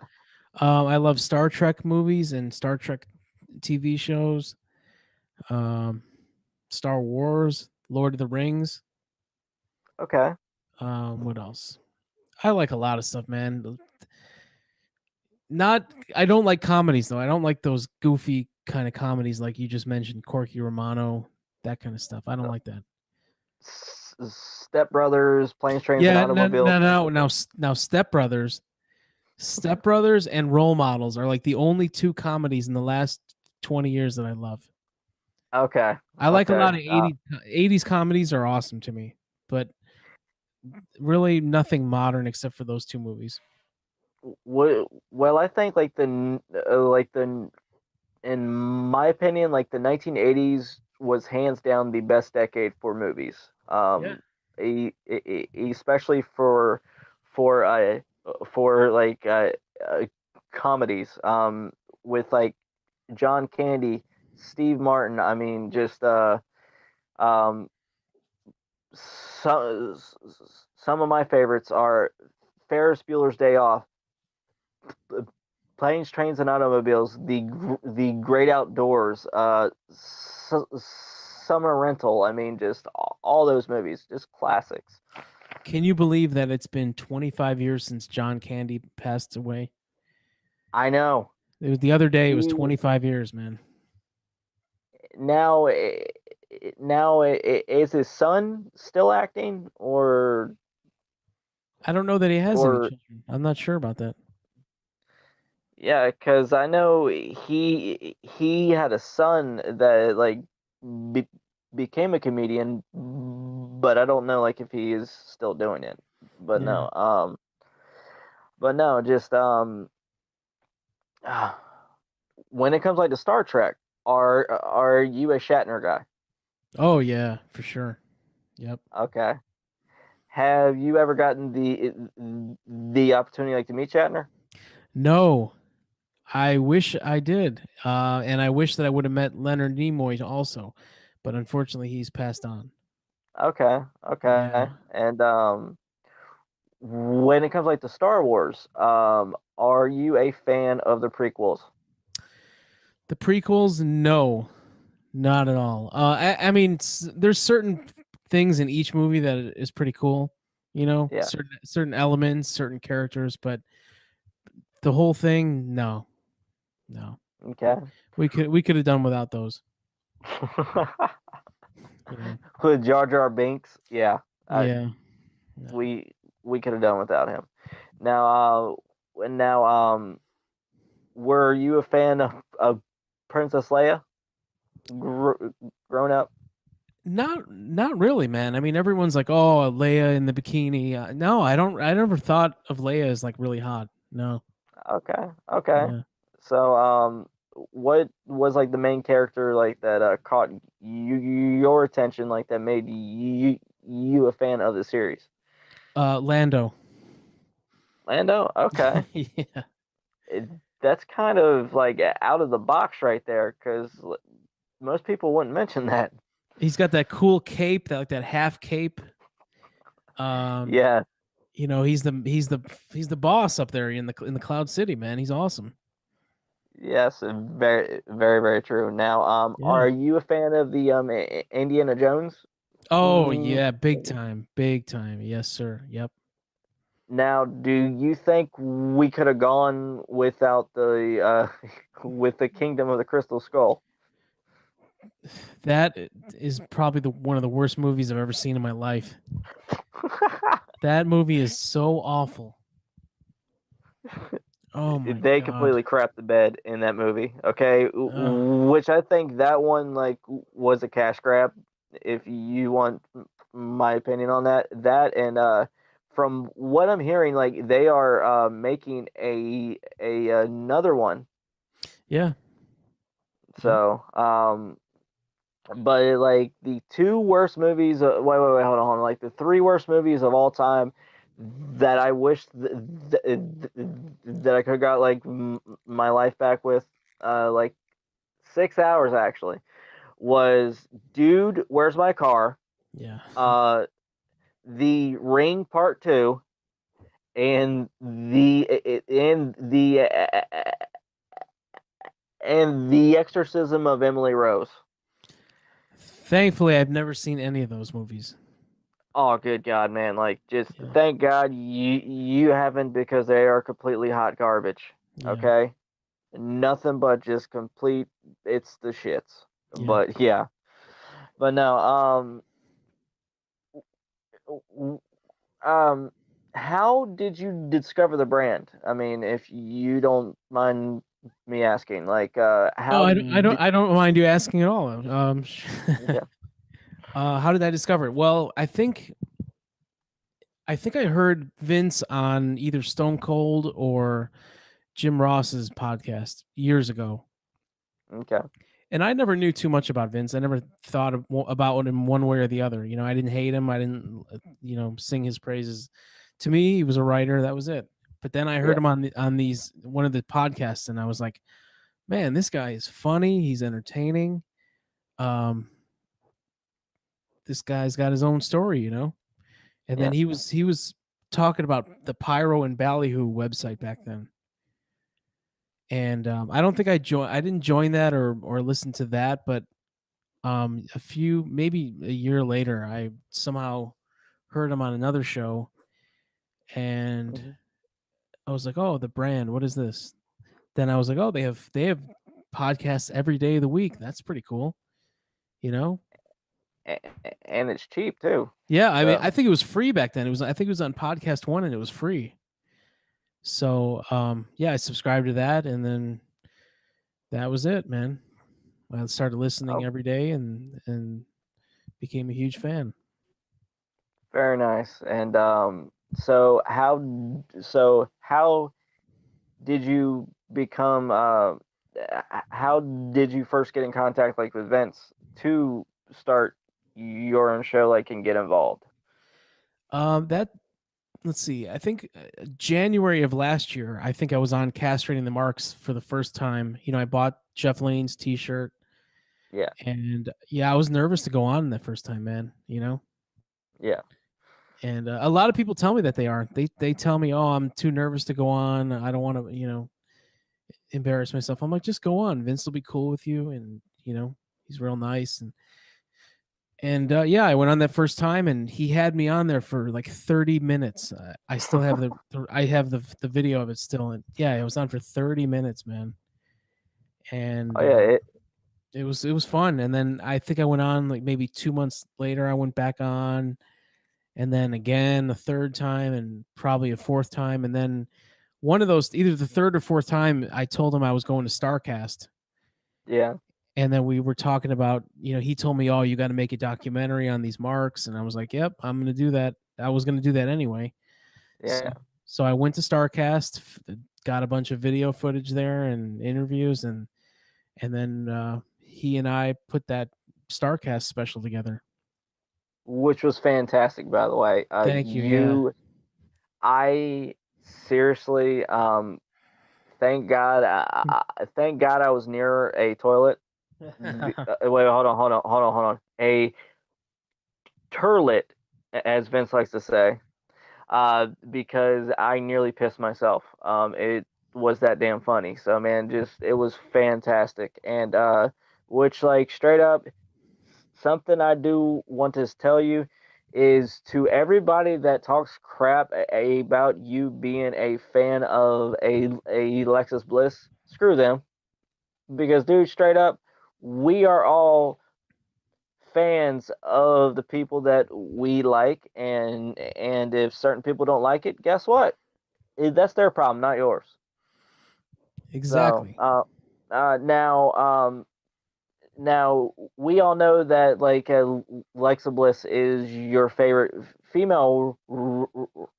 I love Star Trek movies and Star Trek TV shows. Um, Star Wars, Lord of the Rings. Okay. What else? I like a lot of stuff, man. Not, I don't like comedies though. I don't like those goofy kind of comedies like you just mentioned, Corky Romano, that kind of stuff. I don't like that. Step Brothers, Planes, Trains, and Yeah, no, Automobiles. no, no. Now, Step Brothers, and Role Models are like the only 2 comedies in the last 20 years that I love. Okay. I like a Okay. lot of 80s comedies are awesome to me, but really nothing modern except for those 2 movies. Well, I think in my opinion, like the 1980s was hands down the best decade for movies. Yeah. Especially for uh for like comedies. With like John Candy, Steve Martin. I mean, just um some some of my favorites are Ferris Bueller's Day Off, Planes, Trains, and Automobiles, the Great Outdoors, Summer Rental. I mean, just all those movies, just classics. Can you believe that it's been 25 years since John Candy passed away? I know. It was the other day. It was He 25 years, man. now is his son still acting I don't know that he has any or children. I'm not sure about that. yeah, because I know he had a son that like be, became a comedian, but I don't know like if he is still doing it. But Yeah. no, just when it comes like to Star Trek, are you a Shatner guy? Oh yeah, for sure. Yep. Okay. Have you ever gotten the opportunity like to meet Shatner? No, I wish I did. And I wish that I would have met Leonard Nimoy also, but unfortunately he's passed on. Okay, okay. Yeah. And when it comes like to Star Wars, are you a fan of the prequels? The prequels, no, not at all. I mean, there's certain things in each movie that is pretty cool, Yeah. certain elements, certain characters, but the whole thing, no, no. Okay. We could have done without those. You know. With Jar Jar Binks, yeah, Yeah. No. we could have done without him. Now, were you a fan of Princess Leia grown up? Not really, man. I mean, everyone's like, "Oh, Leia in the bikini." No, I don't. I never thought of Leia as like really hot. No. Okay, okay. Yeah. So, what was like the main character like that caught your attention, like that made you a fan of the series? Lando. Lando? Okay. Yeah. It, that's kind of like out of the box right there, because most people wouldn't mention that. He's got that cool cape, that half cape. Yeah. You know, he's the boss up there in the Cloud City, man. He's awesome. Yes, very, very, very true. Now, Yeah. are you a fan of the Indiana Jones? Oh Mm, yeah, big time, big time. Yes, sir. Yep. Now, do you think we could have gone without the with the Kingdom of the Crystal Skull? That is probably one of the worst movies I've ever seen in my life. That movie is so awful. Oh my They god. completely crapped the bed in that movie. Okay, which I think that one like was a cash grab. If you want my opinion on that, and from what I'm hearing, like they are making a another one. Yeah. So but like the two worst movies. Wait, hold on. Like the three worst movies of all time that I wish that I could have got like my life back with, like 6 hours actually, was Dude, Where's My Car? Yeah. The Ring Part Two, and the Exorcism of Emily Rose. Thankfully, I've never seen any of those movies. Oh, good God, man! Like, just Yeah. thank God you haven't, because they are completely hot garbage. Yeah. Okay, nothing but just complete. It's the shits. Yeah. But yeah, but no. How did you discover the brand? I mean, if you don't mind me asking, like, No, how did? I don't mind you asking at all. Okay. How did I discover it? Well, I think I heard Vince on either Stone Cold or Jim Ross's podcast years ago. Okay. And I never knew too much about Vince. I never thought about him one way or the other. You know, I didn't hate him. I didn't, sing his praises. To me, he was a writer. That was it. But then I heard Yeah. him on these one of the podcasts, and I was like, man, this guy is funny. He's entertaining. This guy's got his own story, And then Yeah. he was talking about the Pyro and Ballyhoo website back then. And I don't think I didn't join that or listen to that, but maybe a year later, I somehow heard him on another show, and Mhm. I was like, "Oh, the brand, what is this?" Then I was like, "Oh, they have podcasts every day of the week. That's pretty cool." You know? And it's cheap too. Yeah, I mean, So I think it was free back then. I think it was on Podcast One, and it was free. So, yeah, I subscribed to that, and then that was it, man. I started listening oh, every day, and became a huge fan. very nice. And so how did you become? How did you first get in contact like with Vince to start your own show, like, and get involved? That let's see. I think January of last year, I think I was on Castrating the Marks for the first time. I bought Jeff Lane's T-shirt, Yeah. and yeah, I was nervous to go on that first time, man. Yeah. And a lot of people tell me that they are. They tell me, "Oh, I'm too nervous to go on. I don't want to, embarrass myself." I'm like, "Just go on. Vince will be cool with you, and he's real nice." And yeah, I went on that first time, and he had me on there for like 30 minutes. I still have the video of it still, and yeah, I was on for 30 minutes, man. And Oh yeah. it was fun. And then I think I went on like maybe 2 months later. I went back on, and then again a third time, and probably a fourth time, and then one of those, either the third or fourth time, I told him I was going to Starcast. Yeah. And then we were talking about, he told me, "Oh, you got to make a documentary on these marks." And I was like, "Yep, I'm going to do that." I was going to do that anyway. So, Yeah. so I went to Starcast, got a bunch of video footage there and interviews, and and then he and I put that Starcast special together. which was fantastic, by the way. Thank you. Yeah. I seriously, thank God, thank God I was near a toilet. Wait, hold on. A turlet, as Vince likes to say, because I nearly pissed myself. It was that damn funny. So man, just it was fantastic, and which like straight up, something I do want to tell you is to everybody that talks crap about you being a fan of a Lexus Bliss, screw them, because dude, straight up, we are all fans of the people that we like, and if certain people don't like it, guess what? That's their problem, not yours. So Exactly. now now we all know that like Lexa Bliss is your favorite female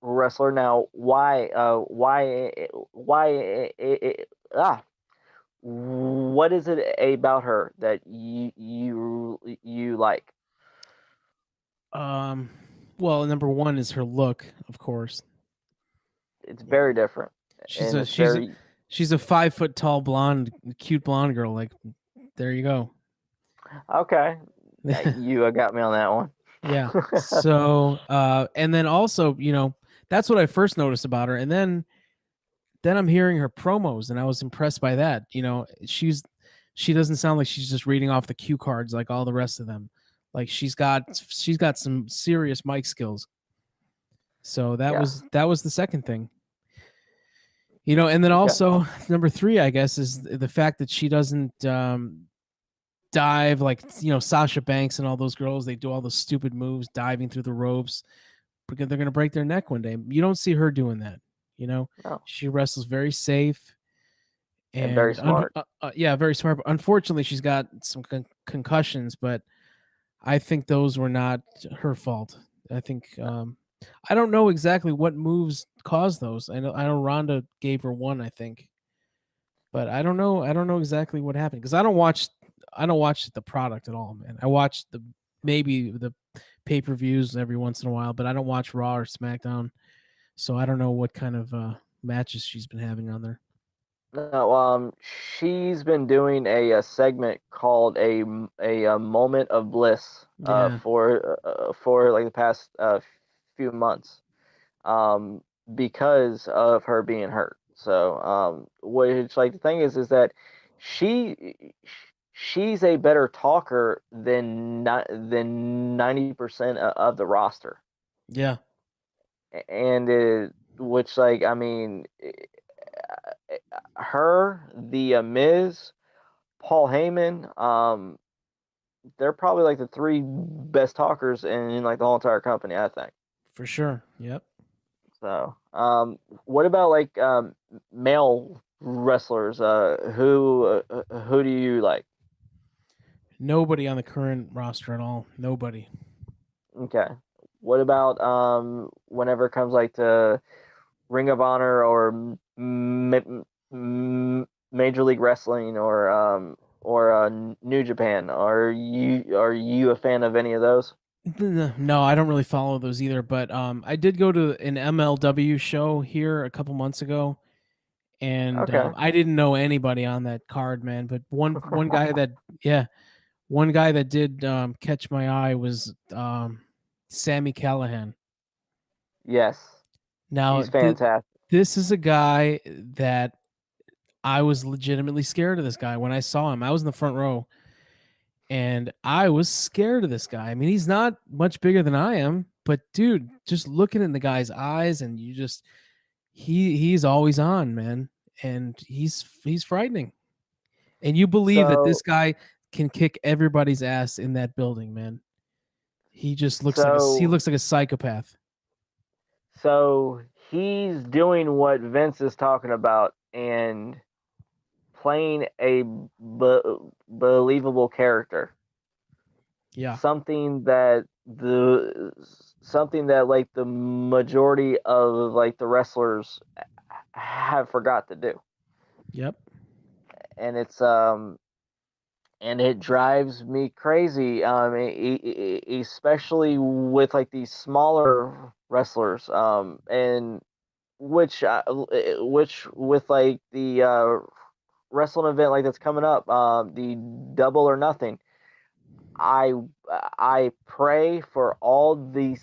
wrestler. Now what is it about her that you like? Well, number one is her look, of course. It's very different, She's and a it's she's a very she's a 5 foot tall blonde, cute blonde girl. Like, there you go. okay. You got me on that one. Yeah. So, and then also, that's what I first noticed about her, and then I'm hearing her promos, and I was impressed by that. She doesn't sound like she's just reading off the cue cards like all the rest of them. Like she's got some serious mic skills. So that Yeah. was the second thing. And then Okay. also number 3, I guess, is the fact that she doesn't dive like Sasha Banks and all those girls. They do all those stupid moves, diving through the ropes, because they're gonna break their neck one day. You don't see her doing that. No. She wrestles very safe And very smart. yeah, very smart. But unfortunately, she's got some concussions, but I think those were not her fault. I think I don't know exactly what moves caused those. I know Ronda gave her one, I think, but I don't know. I don't know exactly what happened because I don't watch the product at all, man. I watch maybe the pay-per-views every once in a while, but I don't watch Raw or SmackDown, so I don't know what kind of matches she's been having on there. No, she's been doing a segment called a moment of bliss Yeah. for like the past few months because of her being hurt. So which like the thing is that she she's a better talker than 90% of the roster, Yeah. and which like I mean her, the Miz, Paul Heyman, they're probably like the 3 best talkers in like the whole entire company, I think. For sure. Yep. So, what about like male wrestlers? Who do you like? Nobody on the current roster at all. Nobody. Okay. What about whenever it comes like to Ring of Honor or Major League Wrestling or New Japan? Are you a fan of any of those? No, I don't really follow those either. But I did go to an MLW show here a couple months ago, and Okay. I didn't know anybody on that card, man. But one guy that yeah, one guy that did catch my eye was Sammy Callahan. Yes, Now, he's fantastic. this is a guy that I was legitimately scared of. This guy when I saw him, I was in the front row, and I was scared of this guy. I mean, he's not much bigger than I am, but dude, just looking in the guy's eyes, and he's always on, man, and he's frightening. And you believe that this So guy can kick everybody's ass in that building, man. He just looks like he so looks like a psychopath. so he's doing what Vince is talking about and playing a believable character. Yeah. Something that like the majority of like the wrestlers have forgot to do. Yep. And it's and it drives me crazy. Especially with like these smaller wrestlers, and which with like the wrestling event like that's coming up, the Double or Nothing. I I pray for all the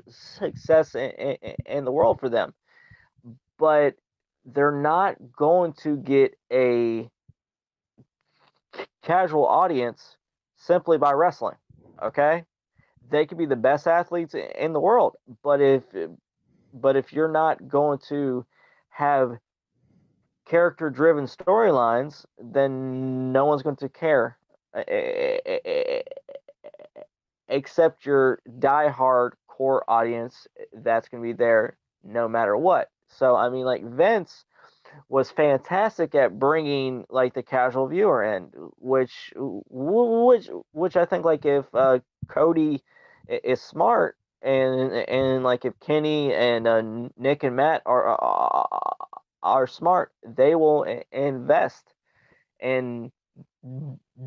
success in the world for them, but they're not going to get a casual audience simply by wrestling. Okay, they could be the best athletes in the world, but if you're not going to have character driven storylines, then no one's going to care, except your diehard core audience that's going to be there no matter what. So I mean, like, Vince was fantastic at bringing like the casual viewer in, which I think, like, if Cody is smart, and like if Kenny and Nick and Matt are smart, they will invest in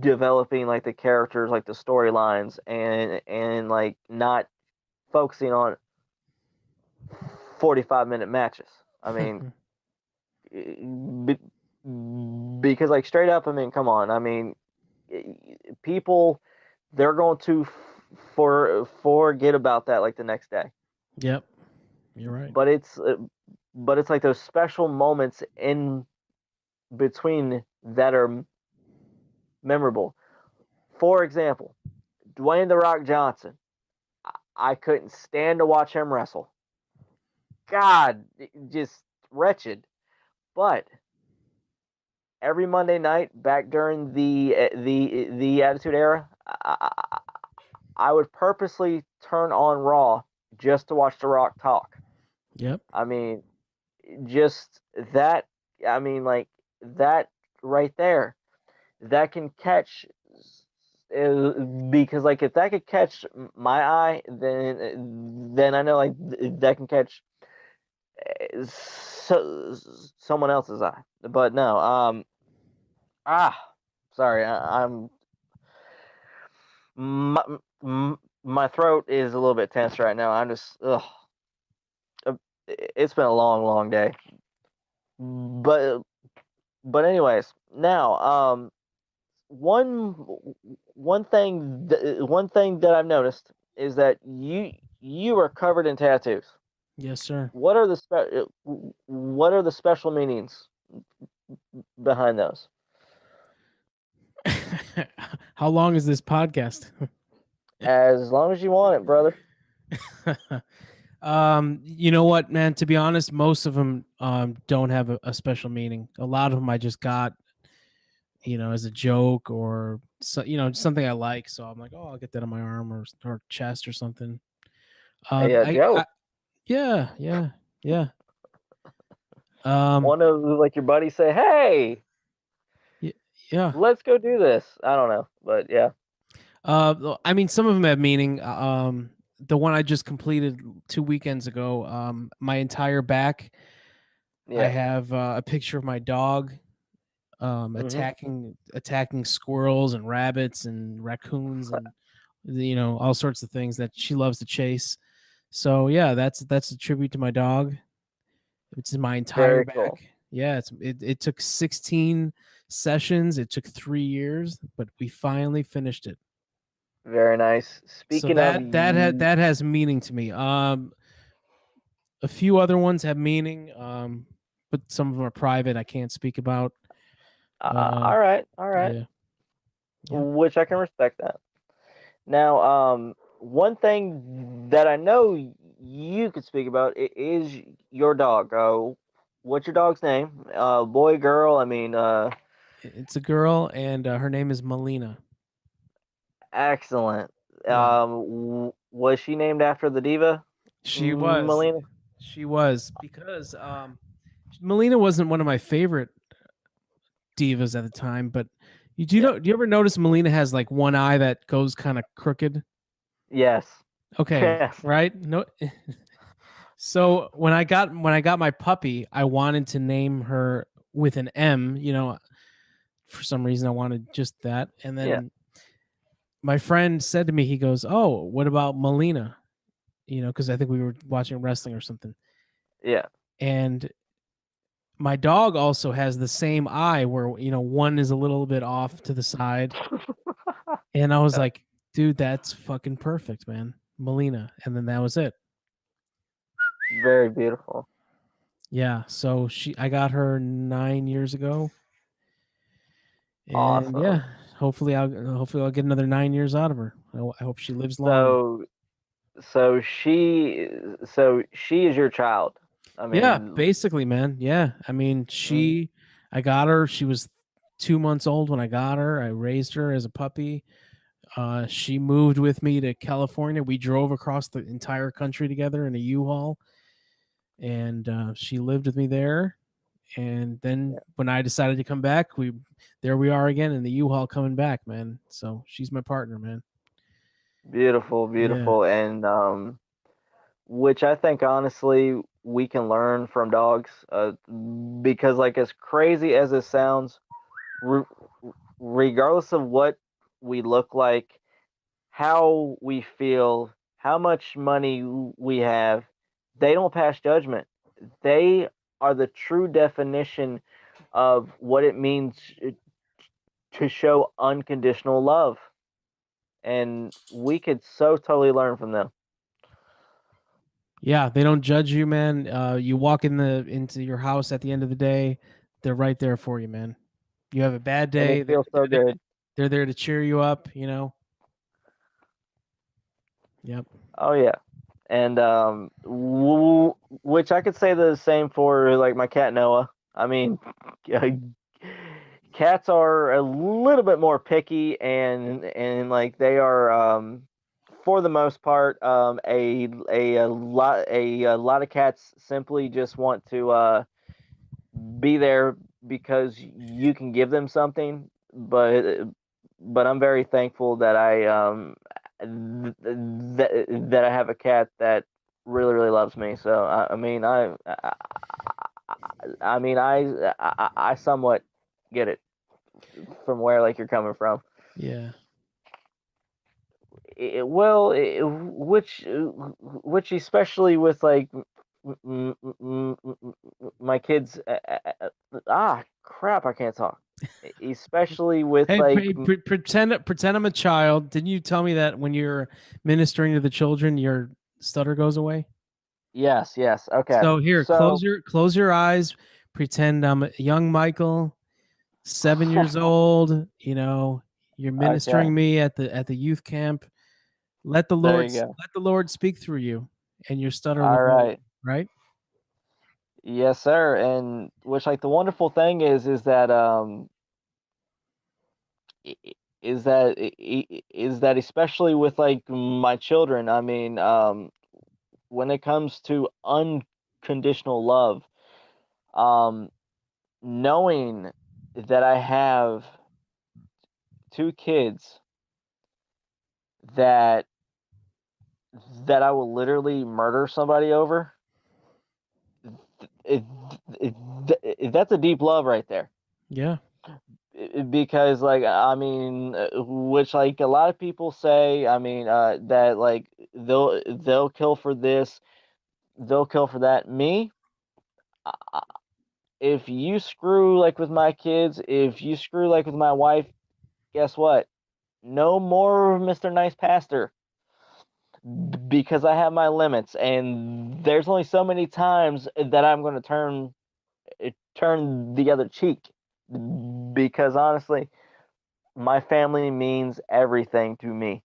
developing like the characters, like the storylines, and like not focusing on 45-minute matches. I mean, because, like, straight up, I mean, come on, I mean, people, they're going to forget about that like the next day. Yep, you're right. But it's like those special moments in between that are memorable. For example, Dwayne The Rock Johnson. I couldn't stand to watch him wrestle. God, just wretched. But every Monday night back during the Attitude Era, I would purposely turn on Raw just to watch The Rock talk. Yep. I mean, just that. I mean, like, that right there, that can catch. Because, like, if that could catch my eye, then I know, like, that can catch someone else's eye. But no, sorry, I'm my throat is a little bit tense right now. I'm just, it's been a long day. But anyways, now, one thing that I've noticed is that you are covered in tattoos. Yes, sir. What are the special meanings behind those? How long is this podcast? As long as you want it, brother. You know what, man? To be honest, most of them don't have a special meaning. A lot of them I just got, as a joke, or something I like. So I'm like, oh, I'll get that on my arm or chest or something. Joke. Yeah. One of, like, your buddies say, "Hey, yeah. let's go do this." I don't know, but yeah. I mean, some of them have meaning. The one I just completed 2 weekends ago, my entire back, Yeah. I have a picture of my dog Mhm. attacking squirrels and rabbits and raccoons and all sorts of things that she loves to chase. So yeah, that's a tribute to my dog. It's my entire Very back. cool. Yeah, it took 16 sessions. It took 3 years, but we finally finished it. Very nice. So Speaking of, that has meaning to me. A few other ones have meaning, but some of them are private. I can't speak about. all right, Yeah. which I can respect that. Now, one thing that I know you could speak about is your dog. What's your dog's name? Boy, girl? I mean, It's a girl, and her name is Melina. excellent. Yeah. Was she named after the diva? She was. Melina? She was, because Melina wasn't one of my favorite divas at the time, but do you ever notice Melina has like one eye that goes kind of crooked? Yes. Okay, Yes. right? No. So when I got my puppy, I wanted to name her with an M, for some reason I wanted just that. And then Yeah. my friend said to me, he goes, "Oh, what about Melina?" You know, because I think we were watching wrestling or something. Yeah. And my dog also has the same eye where, you know, one is a little bit off to the side. And I was like, dude, that's fucking perfect, man. Melina. And then that was it. Very beautiful. Yeah. So I got her 9 years ago. And yeah, Awesome. hopefully I'll get another 9 years out of her. I hope she lives long. So she is your child. I Yeah, mean, basically, man. Yeah. I mean, mm, I got her. She was 2 months old when I got her. I raised her as a puppy. She moved with me to California. We drove across the entire country together in a U-Haul, and she lived with me there. And then when I decided to come back, there we are again in the U-Haul coming back, man. So she's my partner, man. beautiful, Yeah. beautiful, and which I think honestly we can learn from dogs, because like as crazy as it sounds, re- regardless of what we look like, how we feel, how much money we have, they don't pass judgment. They are the true definition of what it means to show unconditional love. And we could so totally learn from them. Yeah, they don't judge you, man. You walk into your house at the end of the day, they're right there for you, man. You have a bad And day, it feels so good. they're there to cheer you up, you know. Yep. Oh, yeah. And which I could say the same for like my cat Noah. I mean, cats are a little bit more picky, and like they are, for the most part, a lot of cats simply just want to be there because you can give them something. But I'm very thankful that that I have a cat that really really loves me. So I mean I somewhat get it from where like you're coming from. Yeah. Which especially with like my kids, crap, I can't talk. Especially with Hey, like pretend I'm a child. Didn't you tell me that when you're ministering to the children, your stutter goes away? yes, okay. So here, So close your eyes. Pretend I'm a young Michael, 7 years old. You know, you're okay, ministering me at the youth camp. there you go. Let the Lord speak through you, and your stutter will All go away, right. right? Yes, sir. And which like the wonderful thing is that i- i- is that especially with like my children, I mean, when it comes to unconditional love, um knowing that I have two kids that I will literally murder somebody over, it, that's a deep love right there. Yeah. Because like I mean, which like a lot of people say, I mean, that like they'll kill for this, they'll kill for that. Me, uh, if you screw like with my kids, if you screw like with my wife, guess what? No more Mr. Nice Pastor, because I have my limits, and there's only so many times that I'm going to turn the other cheek, because honestly, my family means everything to me.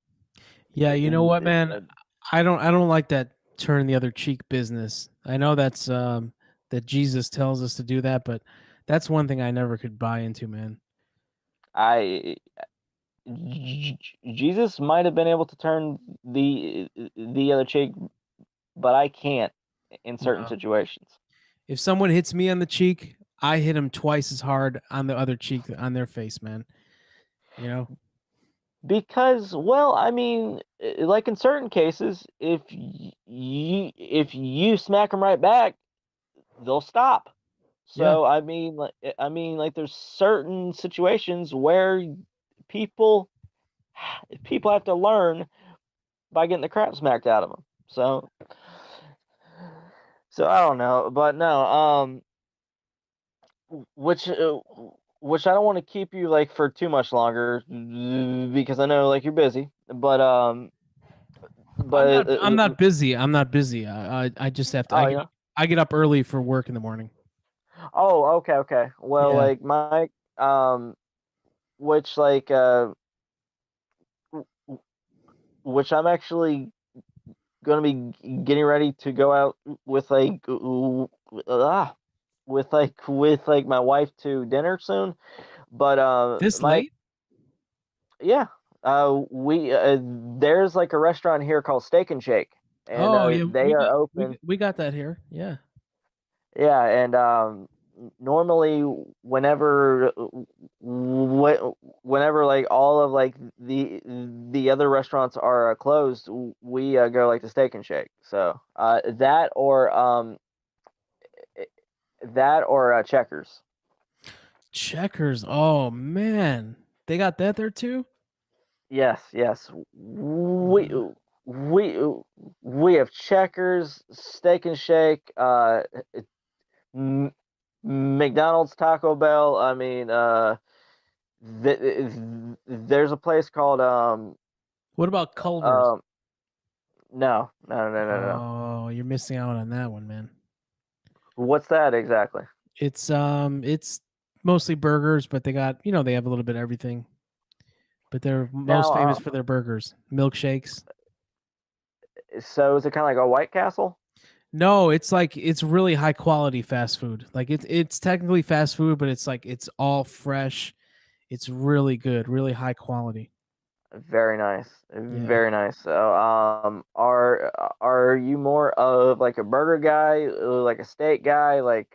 Yeah, you know what, man? I don't like that turn the other cheek business. I know that Jesus tells us to do that, but that's one thing I never could buy into, man. I Jesus might have been able to turn the other cheek, but I can't in certain No. situations. If someone hits me on the cheek, I hit them twice as hard on the other cheek on their face, man. You know? Because, well, I mean, like in certain cases, if you smack them right back, they'll stop. Yeah. So I mean, like there's certain situations where people people have to learn by getting the crap smacked out of them. So I don't know, but no, which which I don't want to keep you like for too much longer because I know like you're busy, I'm not. but I'm not busy. I'm not busy. I just have to. oh yeah. I get up early for work in the morning. Oh, okay, okay. Well, Yeah. like my which like w- which I'm actually gonna be getting ready to go out with like with like my wife to dinner soon. But This my late? yeah, we there's like a restaurant here called Steak and Shake, and Oh yeah. they are open. We got that here. Yeah. Yeah, and normally whenever whenever like all of like the other restaurants are closed, we go like to Steak and Shake. So eh, that or Checkers. Checkers. Oh man, they got that there too. Yes, yes. We we have Checkers, Steak and Shake, M- McDonald's, Taco Bell. I mean, there's a place called What about Culver's? um no. Oh, you're missing out on that one, man. What's that exactly? It's mostly burgers, but they got they have a little bit of everything. But they're most Now, famous for their burgers, milkshakes. so is it kind of like a White Castle? No, it's really high quality fast food. Like it's technically fast food, but it's like it's all fresh. It's really good, really high quality. Very nice, Yeah. very nice. So, are you more of like a burger guy, like a steak guy? Like,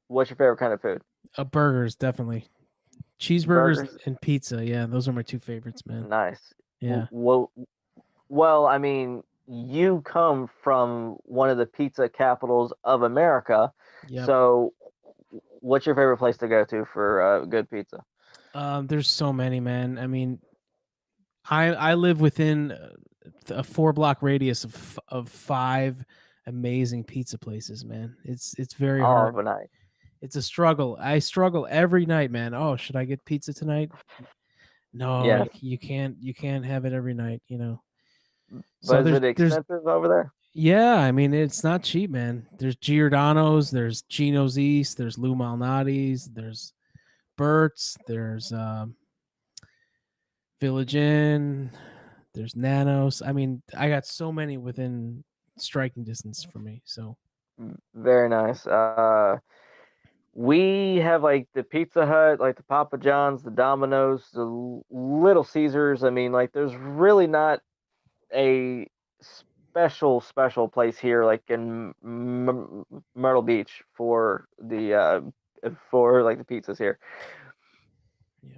what's your favorite kind of food? Burgers, definitely. Cheeseburgers Burgers. and pizza. Yeah, those are my two favorites, man. Nice. Yeah. Well, I mean, you come from one of the pizza capitals of America, Yep. so what's your favorite place to go to for good pizza? There's so many, man. I mean, I live within a 4 block radius of 5 amazing pizza places, man. It's very Oh, hard. but nice. It's a struggle. I struggle every night, man. Oh, should I get pizza tonight? No, Yes, you can't have it every night, but So is it there's expensive over there? yeah, I mean it's not cheap, man. There's Giordano's, there's Gino's East, there's Lou Malnati's, there's Bert's, there's Village Inn, there's Nanos. I mean, I got so many within striking distance for me. So Very nice. We have like the Pizza Hut, like the Papa John's, the Domino's, the Little Caesars. I mean, like there's really not a special place here, like in Myrtle Beach for like the pizzas here. yeah.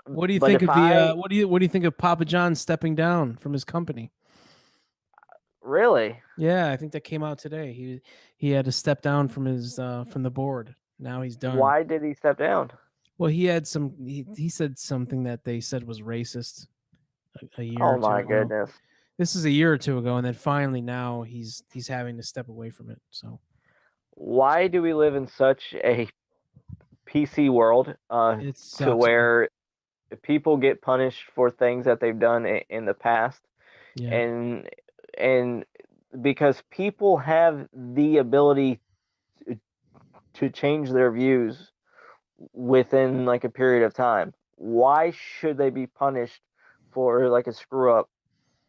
What do you But think if of the I what do you think of Papa John stepping down from his company? really, Yeah, I think that came out today. He had to step down from the board. Now he's done. why did he step down? Well, he said something that they said was racist a year Oh or two my ago. goodness. This is a year or two ago, and then finally now he's having to step away from it. So Why do we live in such a PC world it to sucks, man. where people get punished for things that they've done in the past Yeah, and and because people have the ability to change their views within like a period of time. Why should they be punished for like a screw up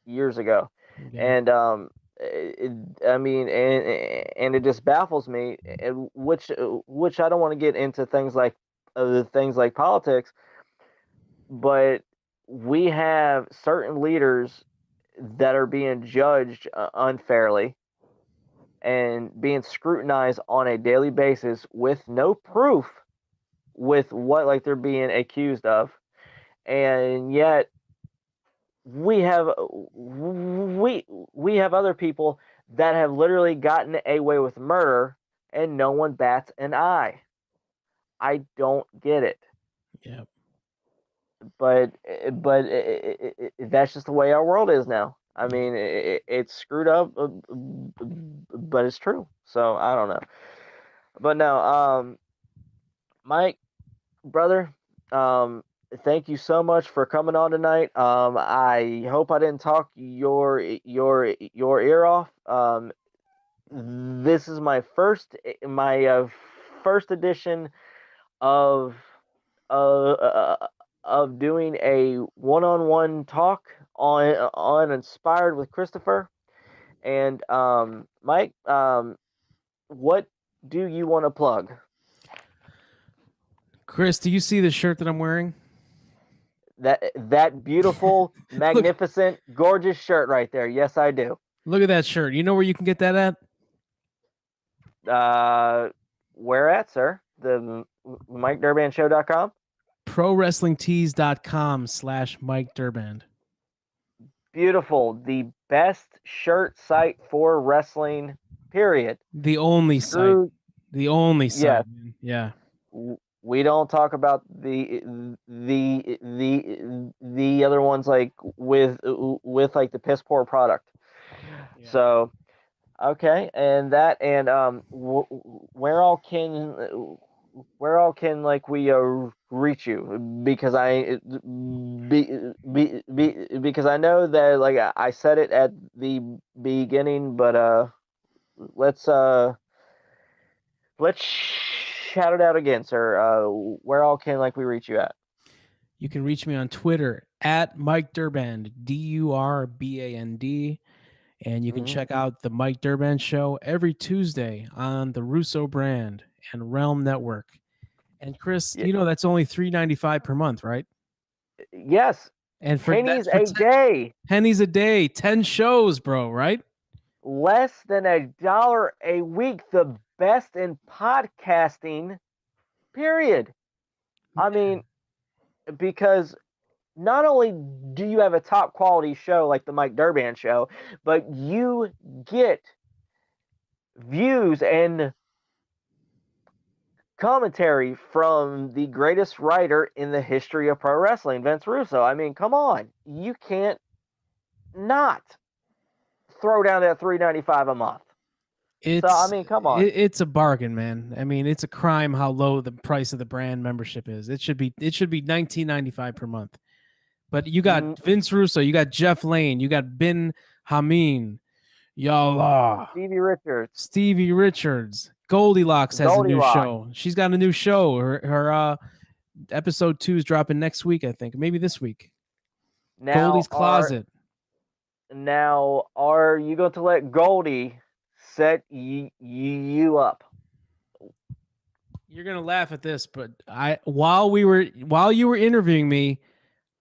years ago? yeah, And it, I mean, and it just baffles me, which I don't want to get into things like politics, but we have certain leaders that are being judged unfairly and being scrutinized on a daily basis with no proof with what like they're being accused of, and yet we have we we have other people that have literally gotten away with murder and no one bats an eye. I don't get it. Yeah. But that's just the way our world is now. I mean, it's screwed up, but it's true. So I don't know. But no, Mike, brother, thank you so much for coming on tonight. I hope I didn't talk your ear off. This is my first edition of of doing a one-on-one talk on Inspired with Christopher. And Mike, what do you want to plug? Chris, do you see the shirt that I'm wearing? That beautiful, magnificent, gorgeous shirt right there. Yes, I do. Look at that shirt. You know where you can get that at? Where at, sir? The MikeDurbandshow.com? ProWrestlingTees.com/Mike Durband. Beautiful. The best shirt site for wrestling, period. The only site. The only site. Yeah. Yeah. We don't talk about the other ones like with like the piss poor product. Yeah. So okay, and that and where all can like we reach you, because because I know that like I said it at the beginning, but let's shout it out again, sir. Where all can like we reach you at? You can reach me on Twitter at Mike Durband, DURBAND. And you can check out the Mike Durband Show every Tuesday on the Russo brand and Realm Network. And Chris, you know that's only $3.95 per month, right? Yes. And for pennies a day. Pennies a day, 10 shows, bro, right? Less than $1 a week. The best in podcasting, period. I mean, because not only do you have a top quality show like the Mike Durband Show, but you get views and commentary from the greatest writer in the history of pro wrestling, Vince Russo. I mean, come on. You can't not throw down that $3.95 a month. So, I mean, come on. It's a bargain, man. I mean, it's a crime how low the price of the brand membership is. It should be $19.95 per month. But you got Vince Russo, you got Jeff Lane, you got Ben Hameen, Yalla, Stevie Richards, Goldilocks has a new show. She's got a new show. Her episode 2 is dropping next week, I think, maybe this week. Now, Goldie's Closet. Now, are you going to let Goldie set you up? You're gonna laugh at this, but while you were interviewing me,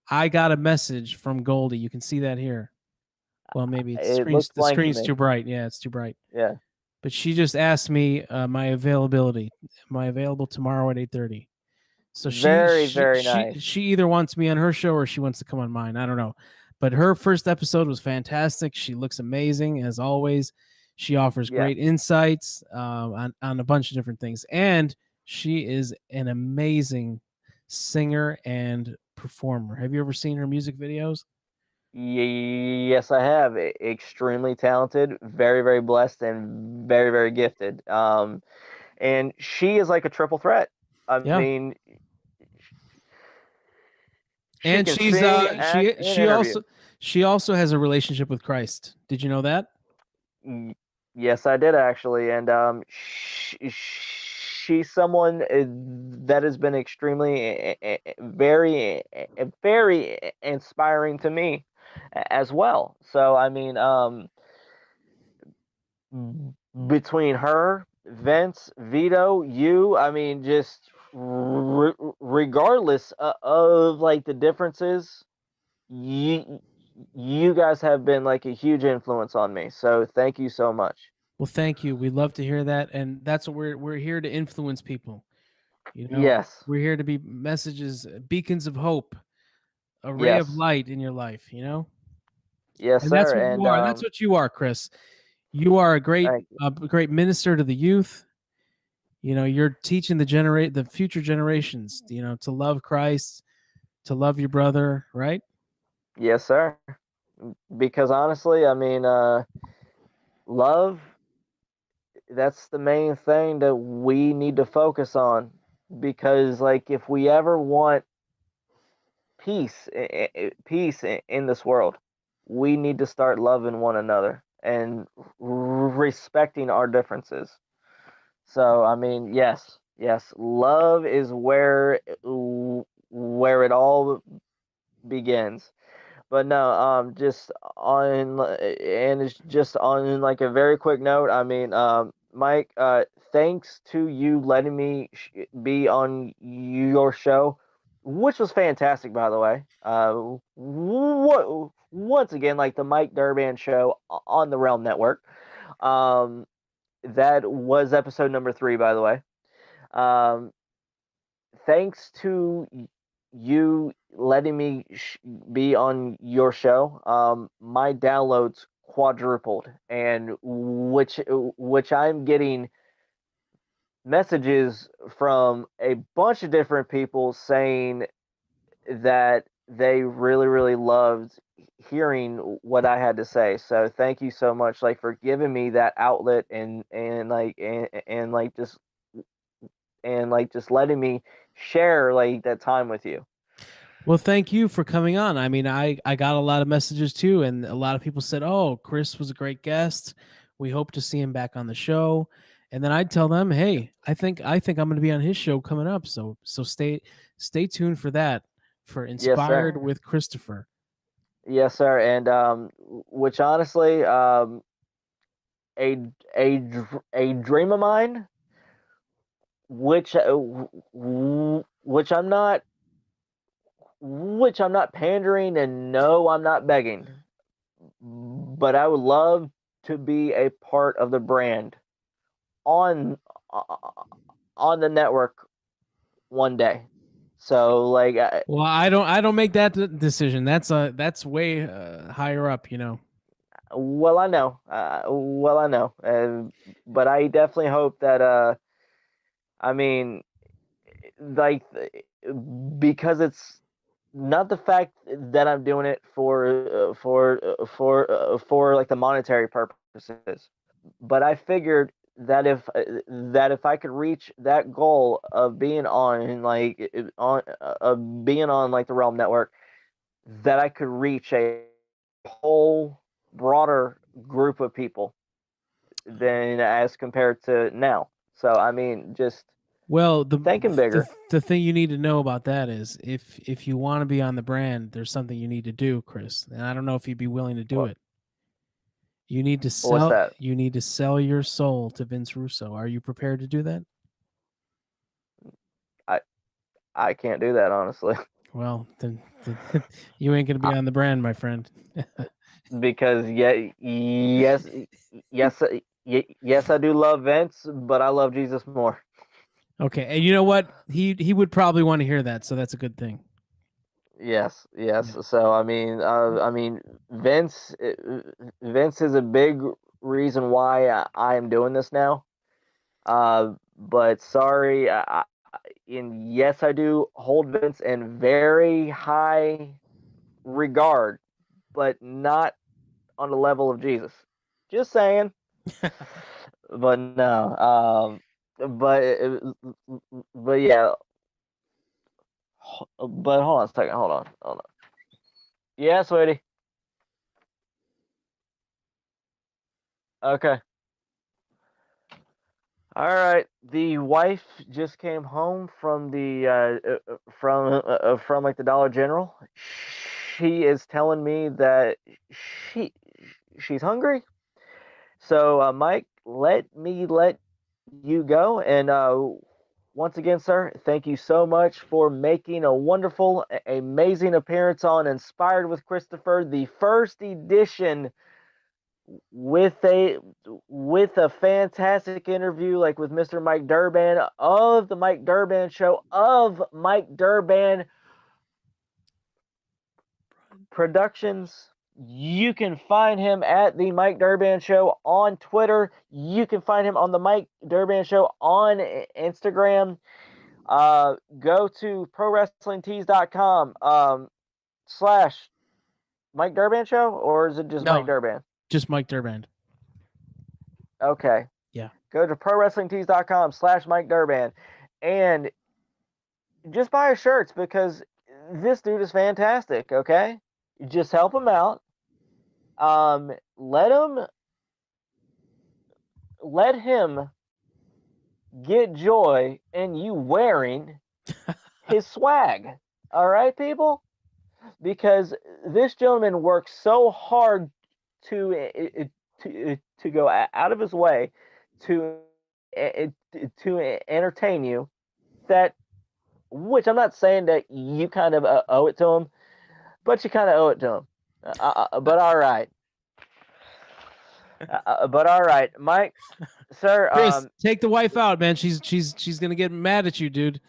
I got a message from Goldie. You can see that here. Well, maybe the screen's too bright. Yeah, it's too bright. Yeah. But she just asked me my availability. Am I available tomorrow at 8:30? So very nice. She either wants me on her show or she wants to come on mine. I don't know. But her first episode was fantastic. She looks amazing as always. She offers great insights on a bunch of different things, and she is an amazing singer and performer. Have you ever seen her music videos? Yes, I have. Extremely talented, very, very blessed, and very, very gifted. And she is like a triple threat. I mean, and she also has a relationship with Christ. Did you know that? Yes, I did actually, and she's someone that has been extremely, very, very inspiring to me as well. So, I mean, between her, Vince, Vito, you, I mean, just regardless of like the differences, you guys have been like a huge influence on me. So thank you so much. Well, thank you. We'd love to hear that, and that's what we're here to influence people. You know, yes, we're here to be messages, beacons of hope, a ray of light in your life. You know. Yes, and sir. That's what you are. That's what you are, Chris. You are a great minister to the youth. you're teaching the future generations, to love Christ, to love your brother, right? Yes, sir. Because honestly, I mean, love, that's the main thing that we need to focus on. Because, like, if we ever want peace in this world, we need to start loving one another and respecting our differences. So, I mean, yes, love is where it all begins. But no, just on and it's just on like a very quick note. I mean, Mike, thanks to you letting me be on your show, which was fantastic, by the way. Once again, like the Mike Durband show on the Realm Network. Um, that was episode number 3, by the way. Um, Thanks to you letting me be on your show, my downloads quadrupled, and which I'm getting messages from a bunch of different people saying that they really, really loved hearing what I had to say. So thank you so much, like, for giving me that outlet, and like just letting me share like that time with you. Well, thank you for coming on. I mean, I got a lot of messages too, and a lot of people said, "Oh, Chris was a great guest. We hope to see him back on the show." And then I'd tell them, "Hey, I think I'm going to be on his show coming up. So stay tuned for that, for Yes, Inspired sir. with Christopher." Yes, sir. And which honestly, a a dream of mine, which which I'm not pandering, and no, I'm not begging, but I would love to be a part of the brand on on the network one day. So like, Well, I don't make that decision. That's way higher up, well, I know, but I definitely hope that I mean, like, because it's not the fact that I'm doing it for like the monetary purposes, but I figured that if I could reach that goal of being on like being on like the Realm Network, that I could reach a whole broader group of people than as compared to now. So I mean, just Well, thinking the bigger. the thing you need to know about that is if you want to be on the brand, there's something you need to do, Chris. And I don't know if you'd be willing to do What it. You need to what's sell that? you need to sell your soul to Vince Russo. Are you prepared to do that? I I can't do that, honestly. Well, then you ain't gonna be on the brand, my friend. Because yeah, yes, yes, I do love Vince, but I love Jesus more. Okay, and you know what? He would probably want to hear that, so that's a good thing. Yes, yes. Yeah. So I mean, Vince, Vince is a big reason why I am doing this now. But sorry, and yes, I do hold Vince in very high regard, but not on the level of Jesus. Just saying. But no, but but yeah. But hold on a second. Hold on. Yeah, sweetie. Okay. All right. The wife just came home from the from like the Dollar General. She is telling me that she she's hungry. So, Mike, let you go. And once again, sir, thank you so much for making a wonderful, amazing appearance on Inspired with Christopher, the first edition, with a fantastic interview, like with Mr. Mike Durband of the Mike Durband Show, of Mike Durband Productions. You can find him at the Mike Durband Show on Twitter. You can find him on the Mike Durband Show on Instagram. Go to prowrestlingtees.com slash Mike Durband Show, or is it just No. Mike Durband? Just Mike Durband. Okay. Yeah. Go to prowrestlingtees.com slash Mike Durband and just buy his shirts because this dude is fantastic. Okay. Just help him out. Let him get joy in you wearing his swag. All right, people? Because this gentleman works so hard to go out of his way to entertain you, that, which I'm not saying that you kind of owe it to him, but you kind of owe it to him. But all right. But all right, Mike, sir. Chris, take the wife out, man. She's gonna get mad at you, dude.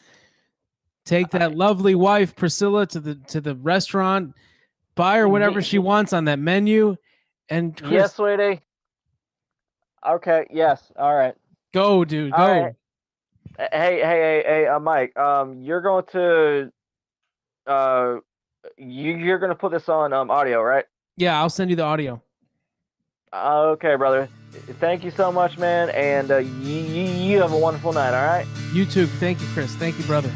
Take that lovely wife, Priscilla, to the restaurant. Buy her whatever she wants on that menu. And Chris, yes, sweetie. Okay. Yes. All right. Go, dude. Go. All right. Hey, Mike. You're going to you're going to put this on audio, right? Yeah, I'll send you the audio. Okay, brother. Thank you so much, man, and you have a wonderful night. All right. You too. Thank you, Chris. Thank you, brother.